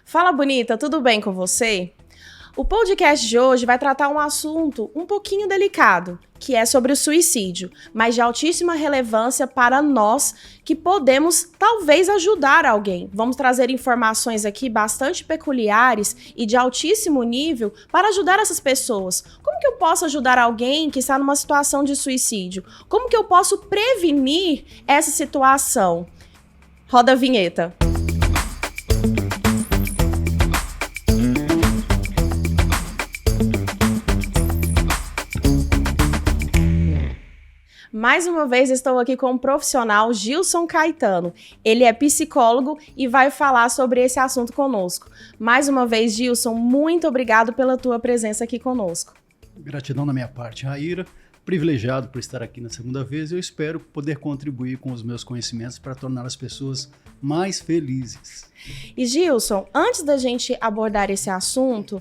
Fala, bonita, tudo bem com você? O podcast de hoje vai tratar um assunto um pouquinho delicado, que é sobre o suicídio, mas de altíssima relevância para nós que podemos talvez ajudar alguém. Vamos trazer informações aqui bastante peculiares e de altíssimo nível para ajudar essas pessoas. Como que eu posso ajudar alguém que está numa situação de suicídio? Como que eu posso prevenir essa situação? Roda a vinheta. Mais uma vez estou aqui com o profissional Gilson Caetano. Ele é psicólogo e vai falar sobre esse assunto conosco. Mais uma vez, Gilson, muito obrigado pela tua presença aqui conosco. Gratidão da minha parte, Raíra. Privilegiado por estar aqui na segunda vez. Eu espero poder contribuir com os meus conhecimentos para tornar as pessoas mais felizes. E Gilson, antes da gente abordar esse assunto,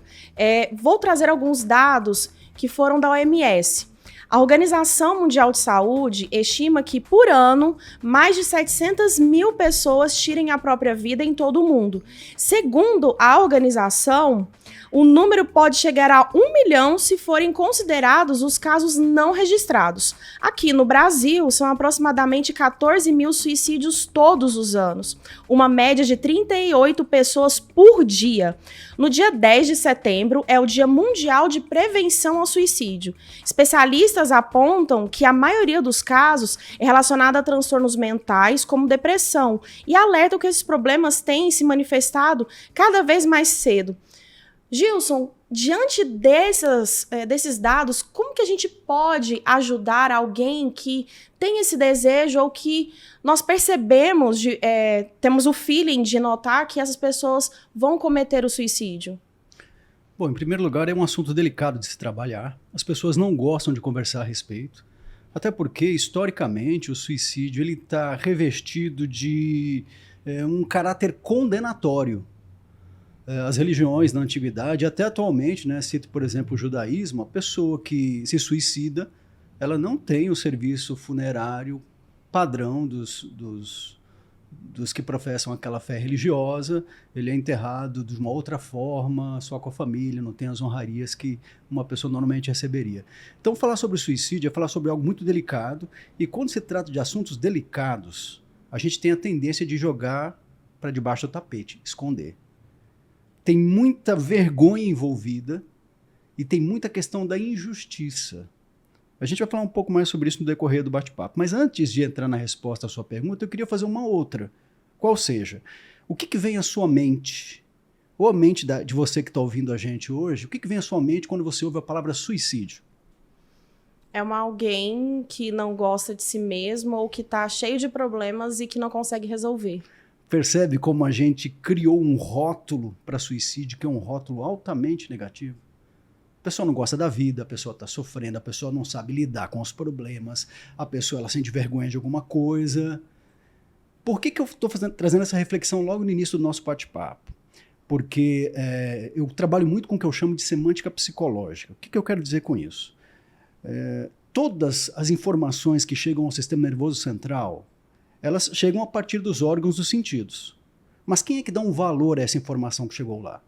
vou trazer alguns dados que foram da OMS. A Organização Mundial de Saúde estima que, por ano, mais de 700 mil pessoas tirem a própria vida em todo o mundo. Segundo a organização, o número pode chegar a 1 milhão se forem considerados os casos não registrados. Aqui no Brasil, são aproximadamente 14 mil suicídios todos os anos, uma média de 38 pessoas por dia. No dia 10 de setembro é o Dia Mundial de Prevenção ao Suicídio. Especialistas apontam que a maioria dos casos é relacionada a transtornos mentais, como depressão, e alertam que esses problemas têm se manifestado cada vez mais cedo. Gilson, diante desses dados, como que a gente pode ajudar alguém que tem esse desejo ou que nós percebemos, temos o feeling de notar que essas pessoas vão cometer o suicídio? Bom, em primeiro lugar, é um assunto delicado de se trabalhar. As pessoas não gostam de conversar a respeito, até porque, historicamente, o suicídio está revestido de um caráter condenatório. As religiões na antiguidade, até atualmente, né, cito, por exemplo, o judaísmo, a pessoa que se suicida, ela não tem o serviço funerário padrão dos que professam aquela fé religiosa, ele é enterrado de uma outra forma, só com a família, não tem as honrarias que uma pessoa normalmente receberia. Então, falar sobre o suicídio é falar sobre algo muito delicado, e quando se trata de assuntos delicados, a gente tem a tendência de jogar para debaixo do tapete, esconder. Tem muita vergonha envolvida e tem muita questão da injustiça. A gente vai falar um pouco mais sobre isso no decorrer do bate-papo. Mas antes de entrar na resposta à sua pergunta, eu queria fazer uma outra. Qual seja, o que vem à sua mente, ou a mente de você que está ouvindo a gente hoje, o que vem à sua mente quando você ouve a palavra suicídio? É alguém que não gosta de si mesmo ou que está cheio de problemas e que não consegue resolver. Percebe como a gente criou um rótulo para suicídio, que é um rótulo altamente negativo? A pessoa não gosta da vida, a pessoa está sofrendo, a pessoa não sabe lidar com os problemas, a pessoa ela sente vergonha de alguma coisa. Por que eu estou trazendo essa reflexão logo no início do nosso bate-papo? Porque eu trabalho muito com o que eu chamo de semântica psicológica. O que eu quero dizer com isso? Todas as informações que chegam ao sistema nervoso central, elas chegam a partir dos órgãos dos sentidos. Mas quem é que dá um valor a essa informação que chegou lá?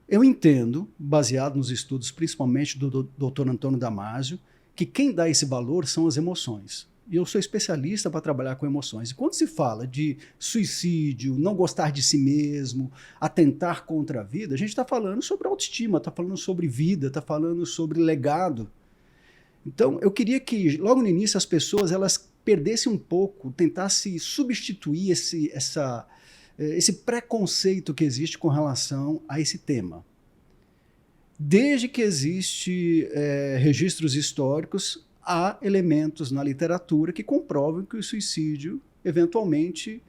Eu entendo, baseado nos estudos principalmente do Dr. Antônio Damasio, que quem dá esse valor são as emoções. E eu sou especialista para trabalhar com emoções. E quando se fala de suicídio, não gostar de si mesmo, atentar contra a vida, a gente está falando sobre autoestima, está falando sobre vida, está falando sobre legado. Então, eu queria que, logo no início, as pessoas elas perdessem um pouco, tentassem substituir esse preconceito que existe com relação a esse tema. Desde que existem registros históricos, há elementos na literatura que comprovam que o suicídio, eventualmente,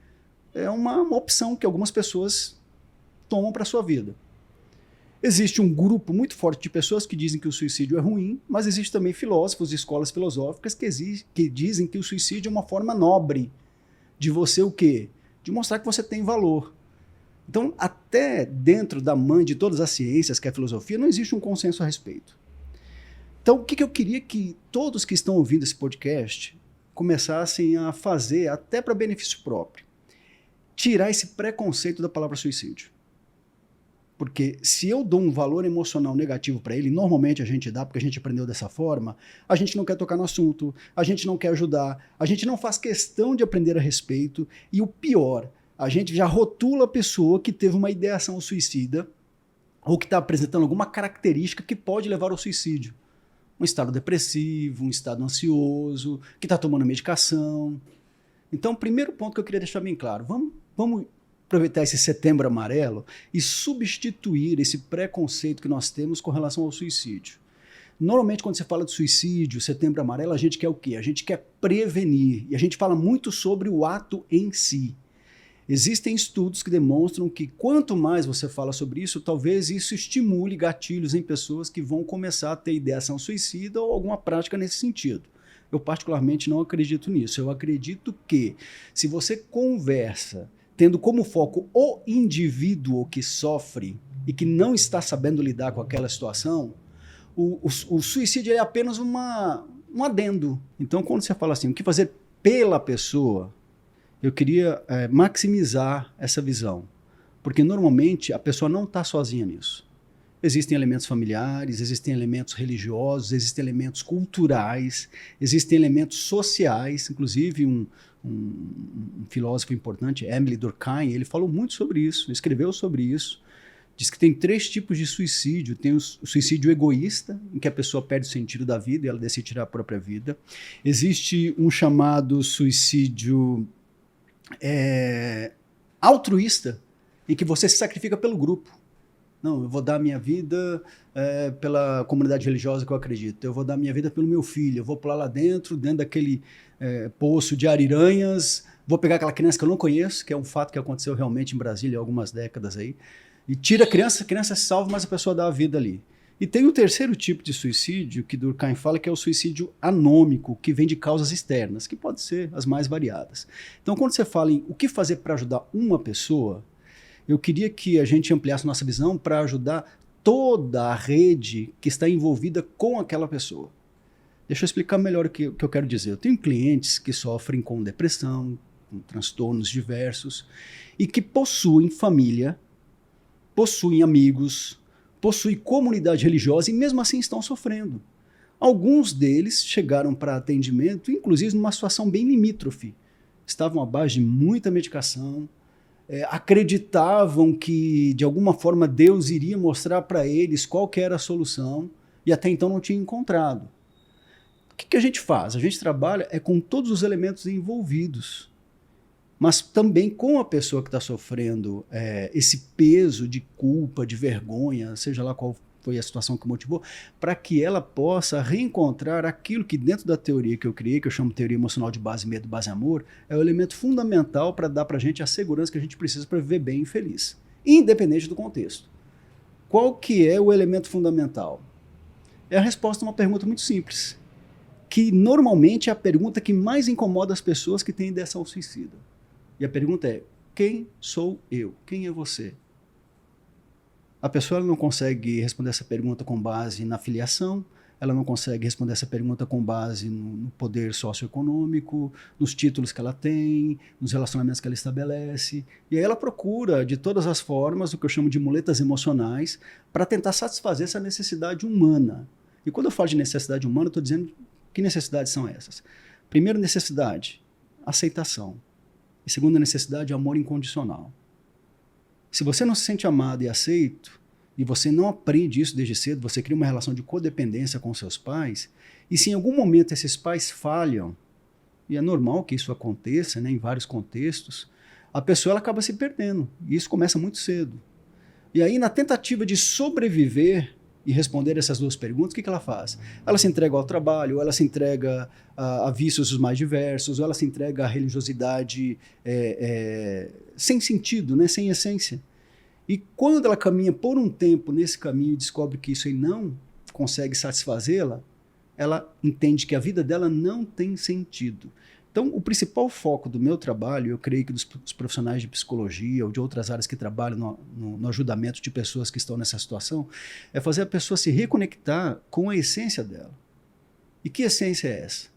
é uma opção que algumas pessoas tomam para a sua vida. Existe um grupo muito forte de pessoas que dizem que o suicídio é ruim, mas existe também filósofos e escolas filosóficas que dizem que o suicídio é uma forma nobre de você o quê? De mostrar que você tem valor. Então, até dentro da mãe de todas as ciências, que é a filosofia, não existe um consenso a respeito. Então, o que eu queria que todos que estão ouvindo esse podcast começassem a fazer, até para benefício próprio, tirar esse preconceito da palavra suicídio. Porque se eu dou um valor emocional negativo para ele, normalmente a gente dá, porque a gente aprendeu dessa forma, a gente não quer tocar no assunto, a gente não quer ajudar, a gente não faz questão de aprender a respeito, e o pior, a gente já rotula a pessoa que teve uma ideação suicida ou que está apresentando alguma característica que pode levar ao suicídio. Um estado depressivo, um estado ansioso, que está tomando medicação. Então, o primeiro ponto que eu queria deixar bem claro, vamos aproveitar esse Setembro Amarelo e substituir esse preconceito que nós temos com relação ao suicídio. Normalmente, quando você fala de suicídio, Setembro Amarelo, a gente quer o quê? A gente quer prevenir. E a gente fala muito sobre o ato em si. Existem estudos que demonstram que quanto mais você fala sobre isso, talvez isso estimule gatilhos em pessoas que vão começar a ter ideação suicida ou alguma prática nesse sentido. Eu particularmente não acredito nisso. Eu acredito que se você conversa tendo como foco o indivíduo que sofre e que não está sabendo lidar com aquela situação, o suicídio é apenas um adendo. Então, quando você fala assim, o que fazer pela pessoa, eu queria maximizar essa visão. Porque, normalmente, a pessoa não está sozinha nisso. Existem elementos familiares, existem elementos religiosos, existem elementos culturais, existem elementos sociais. Inclusive, um filósofo importante, Émile Durkheim, ele falou muito sobre isso, escreveu sobre isso. Diz que tem 3 tipos de suicídio. Tem o suicídio egoísta, em que a pessoa perde o sentido da vida e ela decide tirar a própria vida. Existe um chamado suicídio altruísta, em que você se sacrifica pelo grupo. Não, eu vou dar minha vida pela comunidade religiosa que eu acredito. Eu vou dar minha vida pelo meu filho. Eu vou pular lá dentro daquele poço de ariranhas. Vou pegar aquela criança que eu não conheço, que é um fato que aconteceu realmente em Brasília há algumas décadas aí. E tira a criança se salva, mas a pessoa dá a vida ali. E tem o terceiro tipo de suicídio, que Durkheim fala, que é o suicídio anômico, que vem de causas externas, que pode ser as mais variadas. Então, quando você fala em o que fazer para ajudar uma pessoa, eu queria que a gente ampliasse nossa visão para ajudar toda a rede que está envolvida com aquela pessoa. Deixa eu explicar melhor o que eu quero dizer. Eu tenho clientes que sofrem com depressão, com transtornos diversos, e que possuem família, possuem amigos, possuem comunidade religiosa e mesmo assim estão sofrendo. Alguns deles chegaram para atendimento, inclusive numa situação bem limítrofe. Estavam à base de muita medicação, acreditavam que de alguma forma Deus iria mostrar para eles qual que era a solução e até então não tinha encontrado. O que a gente faz? A gente trabalha com todos os elementos envolvidos, mas também com a pessoa que está sofrendo esse peso de culpa, de vergonha, seja lá qual foi a situação que motivou, para que ela possa reencontrar aquilo que dentro da teoria que eu criei, que eu chamo de teoria emocional de base medo, base amor, é o elemento fundamental para dar para a gente a segurança que a gente precisa para viver bem e feliz, independente do contexto. Qual que é o elemento fundamental? É a resposta a uma pergunta muito simples, que normalmente é a pergunta que mais incomoda as pessoas que têm ideação suicida. E a pergunta é, quem sou eu? Quem é você? A pessoa não consegue responder essa pergunta com base na filiação, ela não consegue responder essa pergunta com base no poder socioeconômico, nos títulos que ela tem, nos relacionamentos que ela estabelece. E aí ela procura, de todas as formas, o que eu chamo de muletas emocionais, para tentar satisfazer essa necessidade humana. E quando eu falo de necessidade humana, eu estou dizendo que necessidades são essas. Primeira necessidade, aceitação. E segunda necessidade, amor incondicional. Se você não se sente amado e aceito, e você não aprende isso desde cedo, você cria uma relação de codependência com seus pais, e se em algum momento esses pais falham, e é normal que isso aconteça, né, em vários contextos, a pessoa ela acaba se perdendo, e isso começa muito cedo. E aí, na tentativa de sobreviver e responder essas duas perguntas, o que ela faz? Ela se entrega ao trabalho, ou ela se entrega a vícios os mais diversos, ou ela se entrega à religiosidade sem sentido, né? Sem essência. E quando ela caminha por um tempo nesse caminho e descobre que isso aí não consegue satisfazê-la, ela entende que a vida dela não tem sentido. Então, o principal foco do meu trabalho, eu creio que dos profissionais de psicologia ou de outras áreas que trabalham no ajudamento de pessoas que estão nessa situação, é fazer a pessoa se reconectar com a essência dela. E que essência é essa?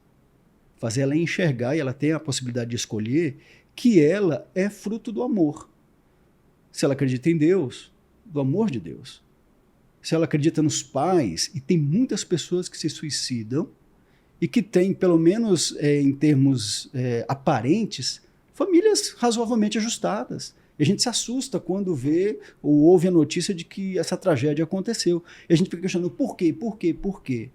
Fazer ela enxergar, e ela tem a possibilidade de escolher, que ela é fruto do amor. Se ela acredita em Deus, do amor de Deus. Se ela acredita nos pais, e tem muitas pessoas que se suicidam e que têm, pelo menos em termos aparentes, famílias razoavelmente ajustadas. E a gente se assusta quando vê ou ouve a notícia de que essa tragédia aconteceu. E a gente fica questionando por quê, por quê, por quê?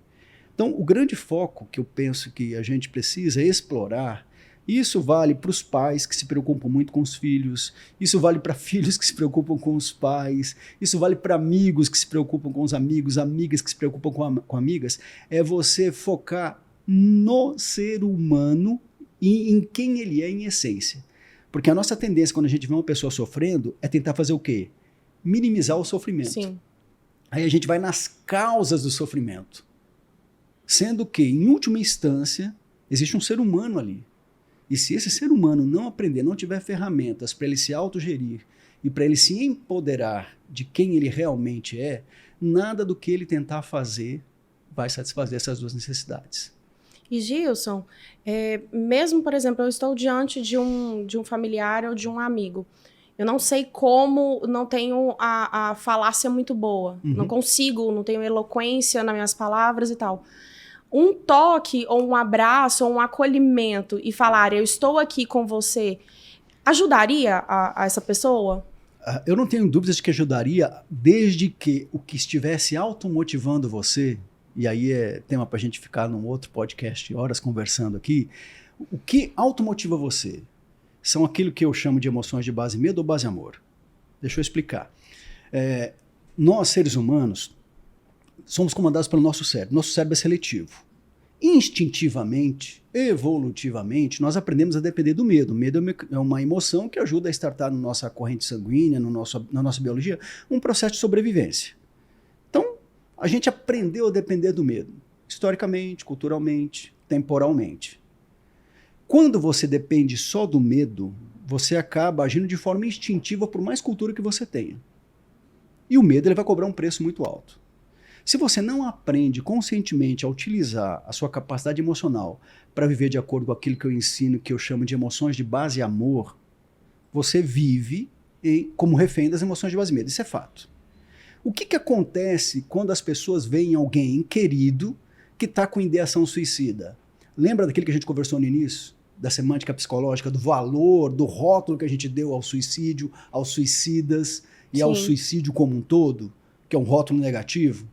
Então, o grande foco que eu penso que a gente precisa explorar, e isso vale para os pais que se preocupam muito com os filhos, isso vale para filhos que se preocupam com os pais, isso vale para amigos que se preocupam com os amigos, amigas que se preocupam com amigas, é você focar no ser humano e em quem ele é em essência. Porque a nossa tendência quando a gente vê uma pessoa sofrendo é tentar fazer o quê? Minimizar o sofrimento. Sim. Aí a gente vai nas causas do sofrimento. Sendo que, em última instância, existe um ser humano ali. E se esse ser humano não aprender, não tiver ferramentas para ele se autogerir e para ele se empoderar de quem ele realmente é, nada do que ele tentar fazer vai satisfazer essas duas necessidades. E Gilson, mesmo, por exemplo, eu estou diante de um familiar ou de um amigo. Eu não sei como, não tenho a falácia muito boa. Não consigo, não tenho eloquência nas minhas palavras e tal. Um toque, ou um abraço, ou um acolhimento e falar, eu estou aqui com você, ajudaria a essa pessoa? Eu não tenho dúvidas de que ajudaria, desde que o que estivesse automotivando você, e aí é tema para a gente ficar num outro podcast, horas conversando aqui, o que automotiva você? São aquilo que eu chamo de emoções de base medo ou base amor. Deixa eu explicar. Nós, seres humanos, somos comandados pelo nosso cérebro. Nosso cérebro é seletivo. Instintivamente, evolutivamente, nós aprendemos a depender do medo. O medo é uma emoção que ajuda a startar na nossa corrente sanguínea, na nossa biologia, um processo de sobrevivência. Então, a gente aprendeu a depender do medo. Historicamente, culturalmente, temporalmente. Quando você depende só do medo, você acaba agindo de forma instintiva por mais cultura que você tenha. E o medo ele vai cobrar um preço muito alto. Se você não aprende conscientemente a utilizar a sua capacidade emocional para viver de acordo com aquilo que eu ensino, que eu chamo de emoções de base amor, você vive como refém das emoções de base medo. Isso é fato. O que acontece quando as pessoas veem alguém querido que está com ideação suicida? Lembra daquilo que a gente conversou no início? Da semântica psicológica, do valor, do rótulo que a gente deu ao suicídio, aos suicidas e Sim. ao suicídio como um todo, que é um rótulo negativo?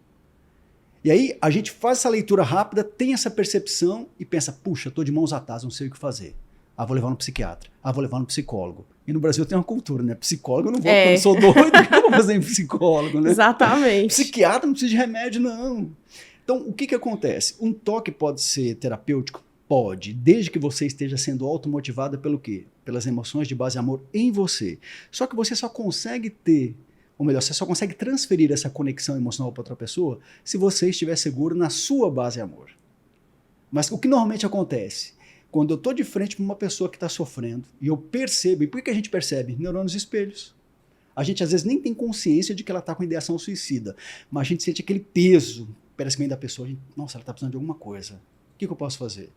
E aí a gente faz essa leitura rápida, tem essa percepção e pensa, puxa, estou de mãos atadas, não sei o que fazer. Vou levar no psiquiatra. Vou levar no psicólogo. E no Brasil tem uma cultura, né? Psicólogo eu não vou, porque eu não sou doido, o que eu vou fazer em psicólogo, né? Exatamente. Psiquiatra não precisa de remédio, não. Então, o que acontece? Um toque pode ser terapêutico? Pode, desde que você esteja sendo automotivada pelo quê? Pelas emoções de base amor em você. Só que você só consegue ter, ou melhor, você só consegue transferir essa conexão emocional para outra pessoa se você estiver seguro na sua base amor. Mas o que normalmente acontece? Quando eu estou de frente para uma pessoa que está sofrendo e eu percebo, e por que a gente percebe? Neurônios espelhos. A gente às vezes nem tem consciência de que ela está com ideação suicida, mas a gente sente aquele peso, parece que vem da pessoa, nossa, ela está precisando de alguma coisa. O que eu posso fazer?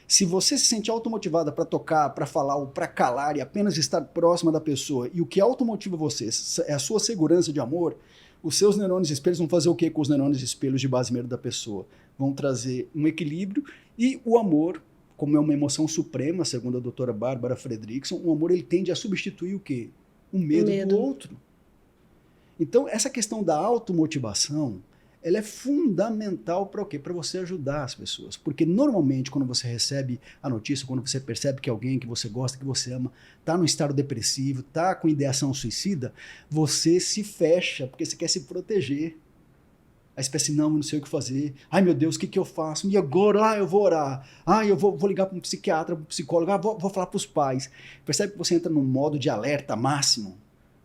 Se você se sente automotivada para tocar, para falar ou para calar e apenas estar próxima da pessoa, e o que automotiva você é a sua segurança de amor, os seus neurônios espelhos vão fazer o que com os neurônios espelhos de base medo da pessoa? Vão trazer um equilíbrio e o amor, como é uma emoção suprema, segundo a doutora Bárbara Fredrickson, o amor ele tende a substituir o quê? O medo do outro. Então, essa questão da automotivação, ela é fundamental para o quê? Para você ajudar as pessoas. Porque normalmente, quando você recebe a notícia, quando você percebe que alguém que você gosta, que você ama, está num estado depressivo, está com ideação suicida, você se fecha, porque você quer se proteger. Aí você pensa assim, não sei o que fazer. Ai, meu Deus, o que eu faço? E agora? Eu vou orar. Eu vou ligar para um psiquiatra, para um psicólogo. Vou falar para os pais. Percebe que você entra num modo de alerta máximo?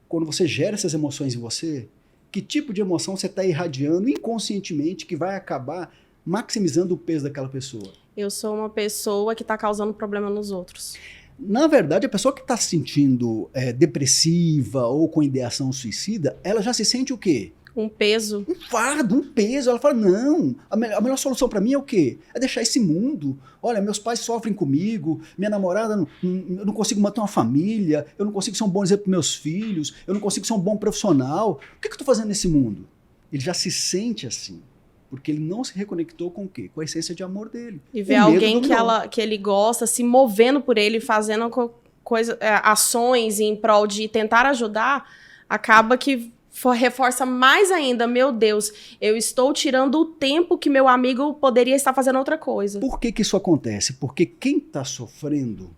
Quando você gera essas emoções em você, que tipo de emoção você está irradiando inconscientemente que vai acabar maximizando o peso daquela pessoa? Eu sou uma pessoa que está causando problema nos outros. Na verdade, a pessoa que está se sentindo depressiva ou com ideação suicida, ela já se sente o quê? Um peso. Um fardo, um peso. Ela fala, não, a melhor solução para mim é o quê? É deixar esse mundo. Olha, meus pais sofrem comigo, minha namorada, eu não consigo manter uma família, eu não consigo ser um bom exemplo para meus filhos, eu não consigo ser um bom profissional. O que eu estou fazendo nesse mundo? Ele já se sente assim, porque ele não se reconectou com o quê? Com a essência de amor dele. E ver alguém que ele gosta se movendo por ele, fazendo ações em prol de tentar ajudar, acaba que reforça mais ainda, meu Deus, eu estou tirando o tempo que meu amigo poderia estar fazendo outra coisa. Por que isso acontece? Porque quem está sofrendo,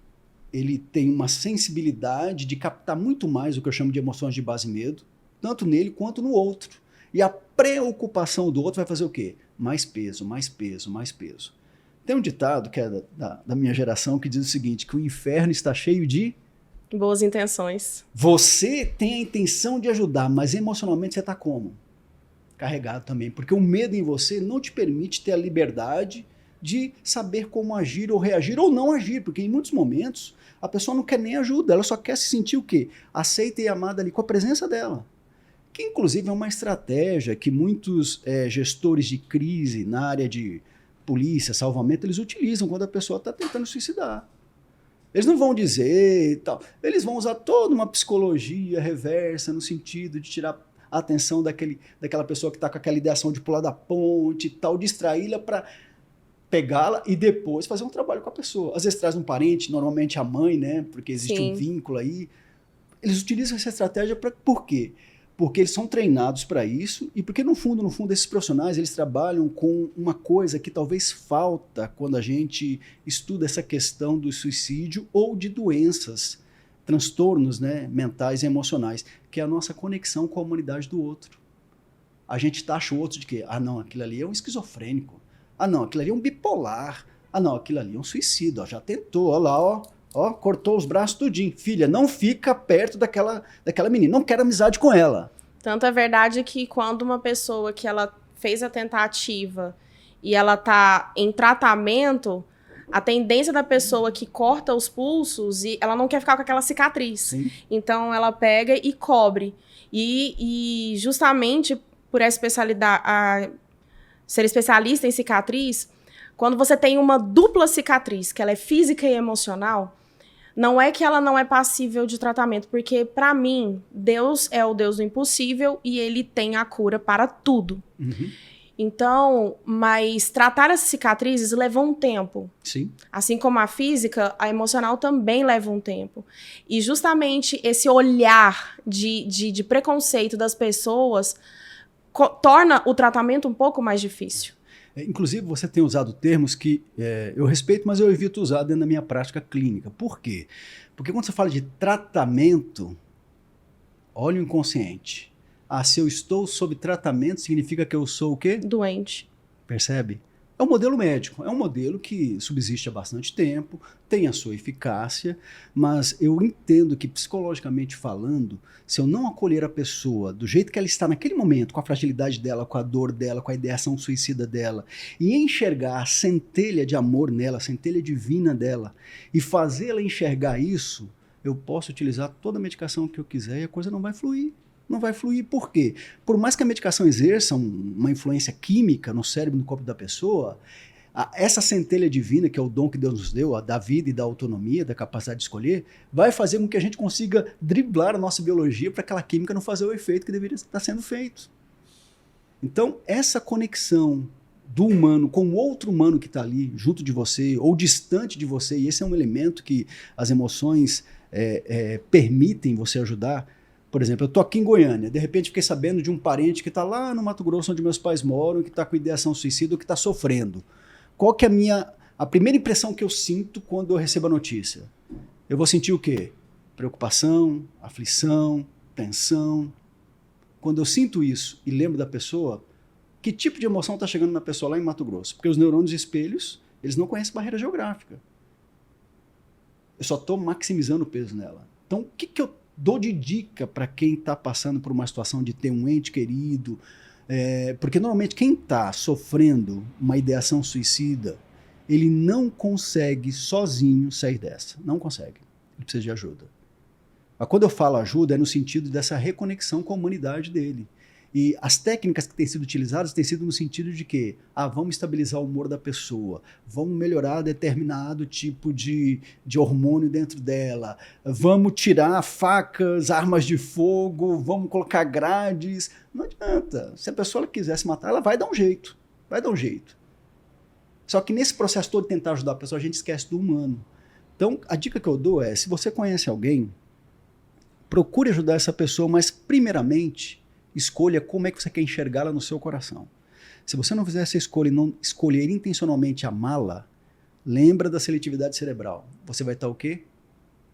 ele tem uma sensibilidade de captar muito mais o que eu chamo de emoções de base e medo, tanto nele quanto no outro. E a preocupação do outro vai fazer o quê? Mais peso, mais peso, mais peso. Tem um ditado que é da minha geração que diz o seguinte, que o inferno está cheio de boas intenções. Você tem a intenção de ajudar, mas emocionalmente você está como? Carregado também. Porque o medo em você não te permite ter a liberdade de saber como agir ou reagir ou não agir. Porque em muitos momentos a pessoa não quer nem ajuda, ela só quer se sentir o quê? Aceita e amada ali com a presença dela. Que inclusive é uma estratégia que muitos gestores de crise na área de polícia, salvamento, eles utilizam quando a pessoa está tentando suicidar. Eles não vão dizer e tal. Eles vão usar toda uma psicologia reversa no sentido de tirar a atenção daquela pessoa que está com aquela ideação de pular da ponte e tal, distraí-la para pegá-la e depois fazer um trabalho com a pessoa. Às vezes traz um parente, normalmente a mãe, né? Porque existe um vínculo aí. Eles utilizam essa estratégia por quê? Porque eles são treinados para isso e porque no fundo, esses profissionais, eles trabalham com uma coisa que talvez falta quando a gente estuda essa questão do suicídio ou de doenças, transtornos, né, mentais e emocionais, que é a nossa conexão com a humanidade do outro. A gente taxa o outro de quê? Ah, não, aquilo ali é um esquizofrênico. Ah, não, aquilo ali é um bipolar. Ah, não, aquilo ali é um suicídio. Ó, já tentou, ó lá, ó, cortou os braços tudinho. Filha, não fica perto daquela menina, não quero amizade com ela. Tanto é verdade que quando uma pessoa que ela fez a tentativa e ela tá em tratamento, a tendência da pessoa que corta os pulsos, e ela não quer ficar com aquela cicatriz. Sim. Então ela pega e cobre. E justamente por essa especialidade, ser especialista em cicatriz, quando você tem uma dupla cicatriz, que ela é física e emocional, não é que ela não é passível de tratamento, porque, para mim, Deus é o Deus do impossível e ele tem a cura para tudo. Uhum. Então, mas tratar essas cicatrizes leva um tempo. Sim. Assim como a física, a emocional também leva um tempo. E justamente esse olhar de preconceito das pessoas torna o tratamento um pouco mais difícil. Inclusive, você tem usado termos que eu respeito, mas eu evito usar dentro da minha prática clínica. Por quê? Porque quando você fala de tratamento, olha o inconsciente. Ah, se eu estou sob tratamento, significa que eu sou o quê? Doente. Percebe? É um modelo médico, é um modelo que subsiste há bastante tempo, tem a sua eficácia, mas eu entendo que, psicologicamente falando, se eu não acolher a pessoa do jeito que ela está naquele momento, com a fragilidade dela, com a dor dela, com a ideação suicida dela, e enxergar a centelha de amor nela, a centelha divina dela, e fazê-la enxergar isso, eu posso utilizar toda a medicação que eu quiser e a coisa não vai fluir. Não vai fluir. Por quê? Por mais que a medicação exerça uma influência química no cérebro e no corpo da pessoa, essa centelha divina, que é o dom que Deus nos deu, da vida e da autonomia, da capacidade de escolher, vai fazer com que a gente consiga driblar a nossa biologia para aquela química não fazer o efeito que deveria estar sendo feito. Então, essa conexão do humano com o outro humano que está ali junto de você ou distante de você, e esse é um elemento que as emoções permitem você ajudar. Por exemplo, eu estou aqui em Goiânia, de repente fiquei sabendo de um parente que está lá no Mato Grosso, onde meus pais moram, que está com ideação suicida, que está sofrendo. Qual que é a primeira impressão que eu sinto quando eu recebo a notícia? Eu vou sentir o quê? Preocupação, aflição, tensão. Quando eu sinto isso e lembro da pessoa, que tipo de emoção está chegando na pessoa lá em Mato Grosso? Porque os neurônios espelhos, eles não conhecem barreira geográfica. Eu só estou maximizando o peso nela. Então, o que eu dou de dica para quem está passando por uma situação de ter um ente querido? Porque normalmente quem está sofrendo uma ideação suicida, ele não consegue sozinho sair dessa. Não consegue. Ele precisa de ajuda. Mas quando eu falo ajuda, é no sentido dessa reconexão com a humanidade dele. E as técnicas que têm sido utilizadas têm sido no sentido de que vamos estabilizar o humor da pessoa, vamos melhorar determinado tipo de hormônio dentro dela, vamos tirar facas, armas de fogo, vamos colocar grades. Não adianta. Se a pessoa quiser se matar, ela vai dar um jeito. Vai dar um jeito. Só que nesse processo todo de tentar ajudar a pessoa, a gente esquece do humano. Então, a dica que eu dou é, se você conhece alguém, procure ajudar essa pessoa, mas primeiramente, escolha como é que você quer enxergá-la no seu coração. Se você não fizer essa escolha e não escolher intencionalmente amá-la, lembra da seletividade cerebral. Você vai estar o quê?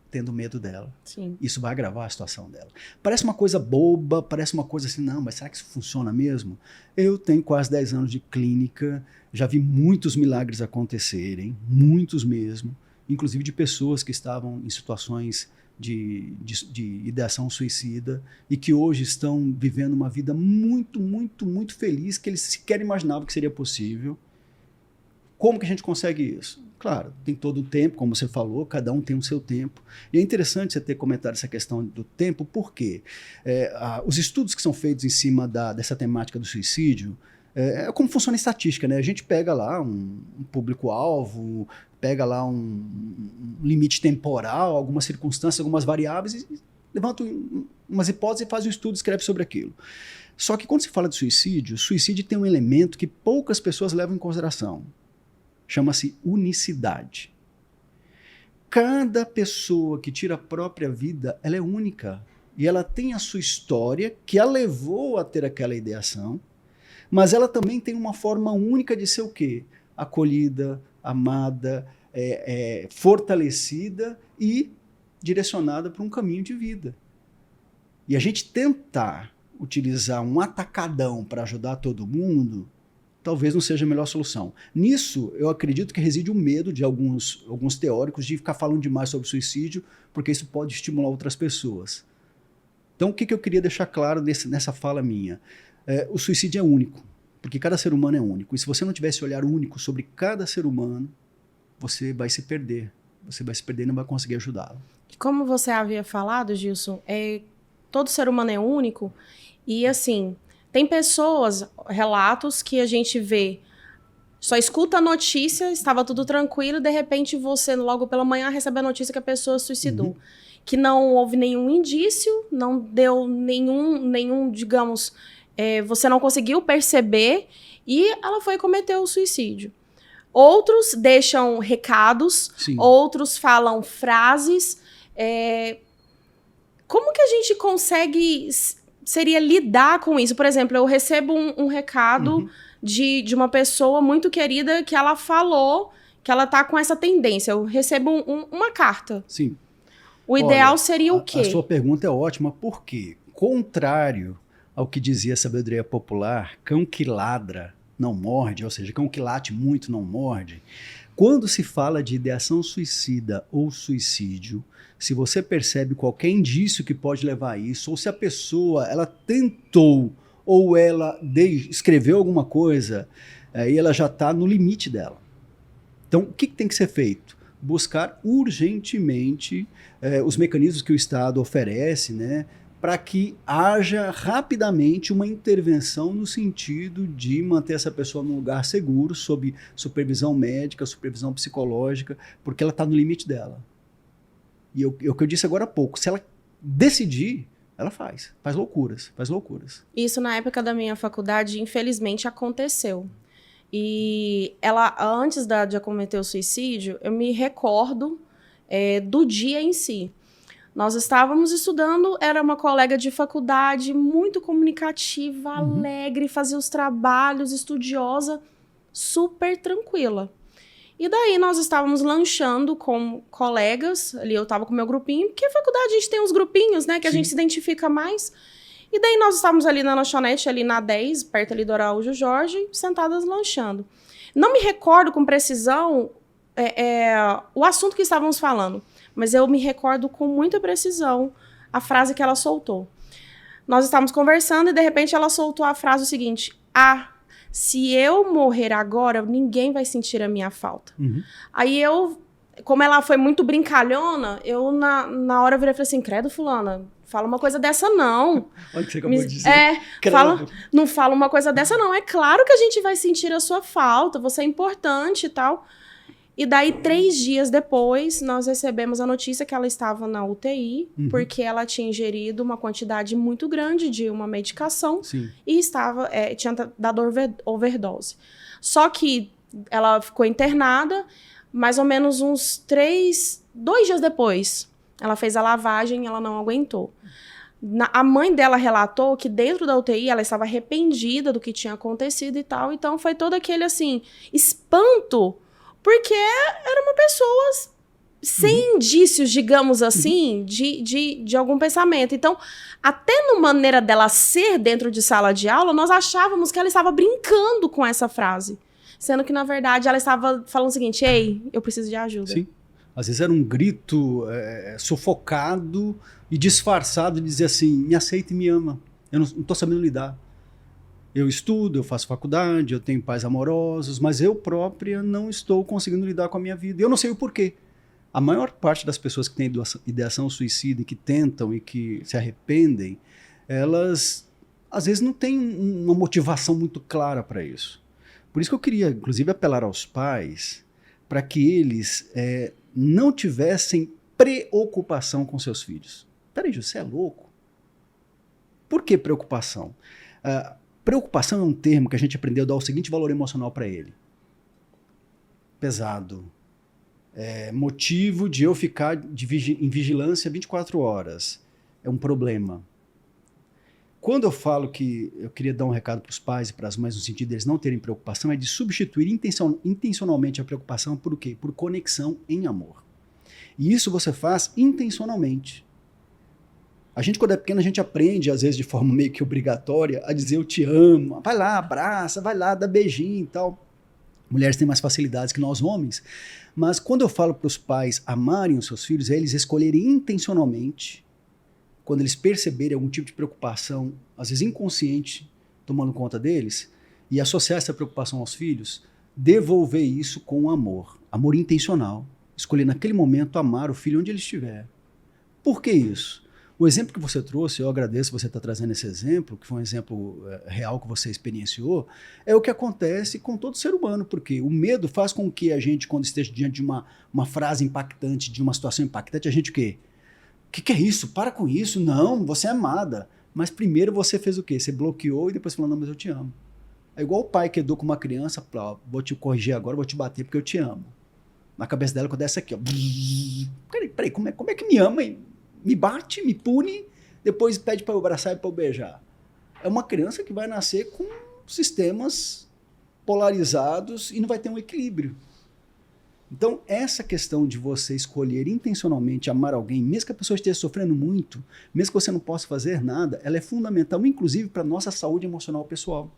Tendo medo dela. Sim. Isso vai agravar a situação dela. Parece uma coisa boba, parece uma coisa assim, não, mas será que isso funciona mesmo? Eu tenho quase 10 anos de clínica, já vi muitos milagres acontecerem, muitos mesmo, inclusive de pessoas que estavam em situações de ideação suicida e que hoje estão vivendo uma vida muito, muito, muito feliz, que eles sequer imaginavam que seria possível. Como que a gente consegue isso? Claro, tem todo o tempo, como você falou, cada um tem o seu tempo. E é interessante você ter comentado essa questão do tempo, porque os estudos que são feitos em cima dessa temática do suicídio, é como funciona a estatística, né? A gente pega lá um público-alvo, pega lá um limite temporal, algumas circunstâncias, algumas variáveis, e levanta umas hipóteses e faz um estudo e escreve sobre aquilo. Só que quando se fala de suicídio, o suicídio tem um elemento que poucas pessoas levam em consideração. Chama-se unicidade. Cada pessoa que tira a própria vida, ela é única. E ela tem a sua história que a levou a ter aquela ideação, mas ela também tem uma forma única de ser o quê? Acolhida, amada, fortalecida e direcionada para um caminho de vida. E a gente tentar utilizar um atacadão para ajudar todo mundo, talvez não seja a melhor solução. Nisso, eu acredito que reside o medo de alguns teóricos de ficar falando demais sobre suicídio, porque isso pode estimular outras pessoas. Então, o que eu queria deixar claro nessa fala minha? O suicídio é único, porque cada ser humano é único. E se você não tiver esse olhar único sobre cada ser humano, você vai se perder. Você vai se perder e não vai conseguir ajudá-lo. Como você havia falado, Gilson, todo ser humano é único. E, assim, tem pessoas, relatos que a gente vê, só escuta a notícia, estava tudo tranquilo, de repente você, logo pela manhã, recebe a notícia que a pessoa suicidou. Uhum. Que não houve nenhum indício, não deu nenhum digamos, você não conseguiu perceber e ela foi cometer o suicídio. Outros deixam recados, sim, outros falam frases. Como que a gente consegue... seria lidar com isso? Por exemplo, eu recebo um recado de uma pessoa muito querida que ela falou que ela tá com essa tendência. Eu recebo uma carta. Sim. O ideal seria o quê? A sua pergunta é ótima, porque, contrário ao que dizia a sabedoria popular, cão que ladra não morde, ou seja, cão que late muito não morde. Quando se fala de ideação suicida ou suicídio, se você percebe qualquer indício que pode levar a isso, ou se a pessoa ela tentou ou ela escreveu alguma coisa, aí ela já está no limite dela. Então, o que tem que ser feito? Buscar urgentemente os mecanismos que o Estado oferece, né, para que haja rapidamente uma intervenção no sentido de manter essa pessoa num lugar seguro, sob supervisão médica, supervisão psicológica, porque ela está no limite dela. E o que eu disse agora há pouco, se ela decidir, ela faz loucuras, faz loucuras. Isso na época da minha faculdade, infelizmente, aconteceu. E ela, antes de cometer o suicídio, eu me recordo do dia em si. Nós estávamos estudando, era uma colega de faculdade, muito comunicativa, alegre, fazia os trabalhos, estudiosa, super tranquila. E daí nós estávamos lanchando com colegas, ali eu estava com o meu grupinho, porque na faculdade a gente tem uns grupinhos, né, que a gente se identifica mais. E daí nós estávamos ali na lanchonete, ali na 10, perto ali do Araújo Jorge, sentadas lanchando. Não me recordo com precisão o assunto que estávamos falando, mas eu me recordo com muita precisão a frase que ela soltou. Nós estávamos conversando e de repente ela soltou a frase o seguinte: se eu morrer agora, ninguém vai sentir a minha falta. Aí eu, como ela foi muito brincalhona, eu na hora virei e falei assim: credo, fulana, fala uma coisa dessa não. Olha o que você acabou de dizer. Não fala uma coisa dessa não. É claro que a gente vai sentir a sua falta, você é importante e tal. E daí, 3 dias depois, nós recebemos a notícia que ela estava na UTI, porque ela tinha ingerido uma quantidade muito grande de uma medicação. Sim. E tinha dado overdose. Só que ela ficou internada, mais ou menos 2 dias depois, ela fez a lavagem e ela não aguentou. A mãe dela relatou que dentro da UTI ela estava arrependida do que tinha acontecido e tal. Então, foi todo aquele, assim, espanto. Porque era uma pessoa sem indícios, digamos assim, de algum pensamento. Então, até na maneira dela ser dentro de sala de aula, nós achávamos que ela estava brincando com essa frase. Sendo que, na verdade, ela estava falando o seguinte: ei, eu preciso de ajuda. Sim. Às vezes era um grito sufocado e disfarçado de dizer assim, me aceita e me ama. Eu não estou sabendo lidar. Eu estudo, eu faço faculdade, eu tenho pais amorosos, mas eu própria não estou conseguindo lidar com a minha vida. Eu não sei o porquê. A maior parte das pessoas que têm ideação suicida e que tentam e que se arrependem, elas às vezes não têm uma motivação muito clara para isso. Por isso que eu queria, inclusive, apelar aos pais para que eles não tivessem preocupação com seus filhos. Peraí, Ju, você é louco? Por que preocupação? Preocupação é um termo que a gente aprendeu a dar o seguinte valor emocional para ele. Pesado. Motivo de eu ficar em vigilância 24 horas. É um problema. Quando eu falo que eu queria dar um recado para os pais e para as mães no sentido deles não terem preocupação, é de substituir intencionalmente a preocupação por o quê? Por conexão em amor. E isso você faz intencionalmente. A gente, quando é pequeno, a gente aprende, às vezes de forma meio que obrigatória, a dizer eu te amo, vai lá, abraça, vai lá, dá beijinho e tal. Mulheres têm mais facilidades que nós homens, mas quando eu falo para os pais amarem os seus filhos, é eles escolherem intencionalmente, quando eles perceberem algum tipo de preocupação, às vezes inconsciente, tomando conta deles, e associar essa preocupação aos filhos, devolver isso com amor, amor intencional, escolher naquele momento amar o filho onde ele estiver. Por que isso? O exemplo que você trouxe, eu agradeço você estar trazendo esse exemplo, que foi um exemplo real que você experienciou, é o que acontece com todo ser humano, porque o medo faz com que a gente, quando esteja diante de uma frase impactante, de uma situação impactante, a gente o quê? O que é isso? Para com isso. Não, você é amada. Mas primeiro você fez o quê? Você bloqueou e depois falou, não, mas eu te amo. É igual o pai que educa uma criança, vou te corrigir agora, vou te bater porque eu te amo. Na cabeça dela, quando é essa aqui, ó. Peraí, como é que me ama, hein? Me bate, me pune, depois pede para eu abraçar e para eu beijar. É uma criança que vai nascer com sistemas polarizados e não vai ter um equilíbrio. Então, essa questão de você escolher intencionalmente amar alguém, mesmo que a pessoa esteja sofrendo muito, mesmo que você não possa fazer nada, ela é fundamental, inclusive, para a nossa saúde emocional pessoal.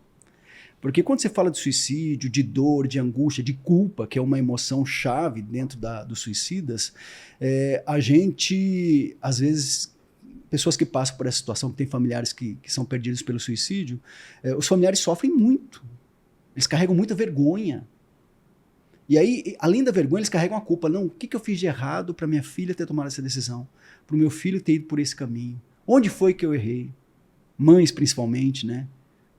Porque quando você fala de suicídio, de dor, de angústia, de culpa, que é uma emoção chave dentro dos suicidas, a gente, às vezes, pessoas que passam por essa situação, que têm familiares que são perdidos pelo suicídio, os familiares sofrem muito. Eles carregam muita vergonha. E aí, além da vergonha, eles carregam a culpa. Não, o que eu fiz de errado para minha filha ter tomado essa decisão? Para o meu filho ter ido por esse caminho? Onde foi que eu errei? Mães, principalmente, né?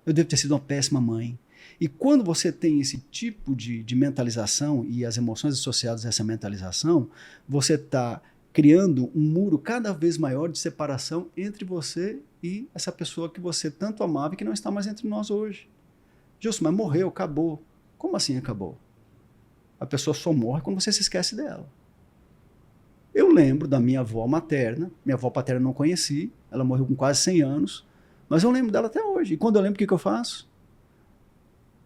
Eu devo ter sido uma péssima mãe. E quando você tem esse tipo de mentalização e as emoções associadas a essa mentalização, você está criando um muro cada vez maior de separação entre você e essa pessoa que você tanto amava e que não está mais entre nós hoje. Gilson, mas morreu, acabou. Como assim acabou? A pessoa só morre quando você se esquece dela. Eu lembro da minha avó materna, minha avó paterna eu não conheci, ela morreu com quase 100 anos, mas eu lembro dela até hoje. E quando eu lembro, o que eu faço?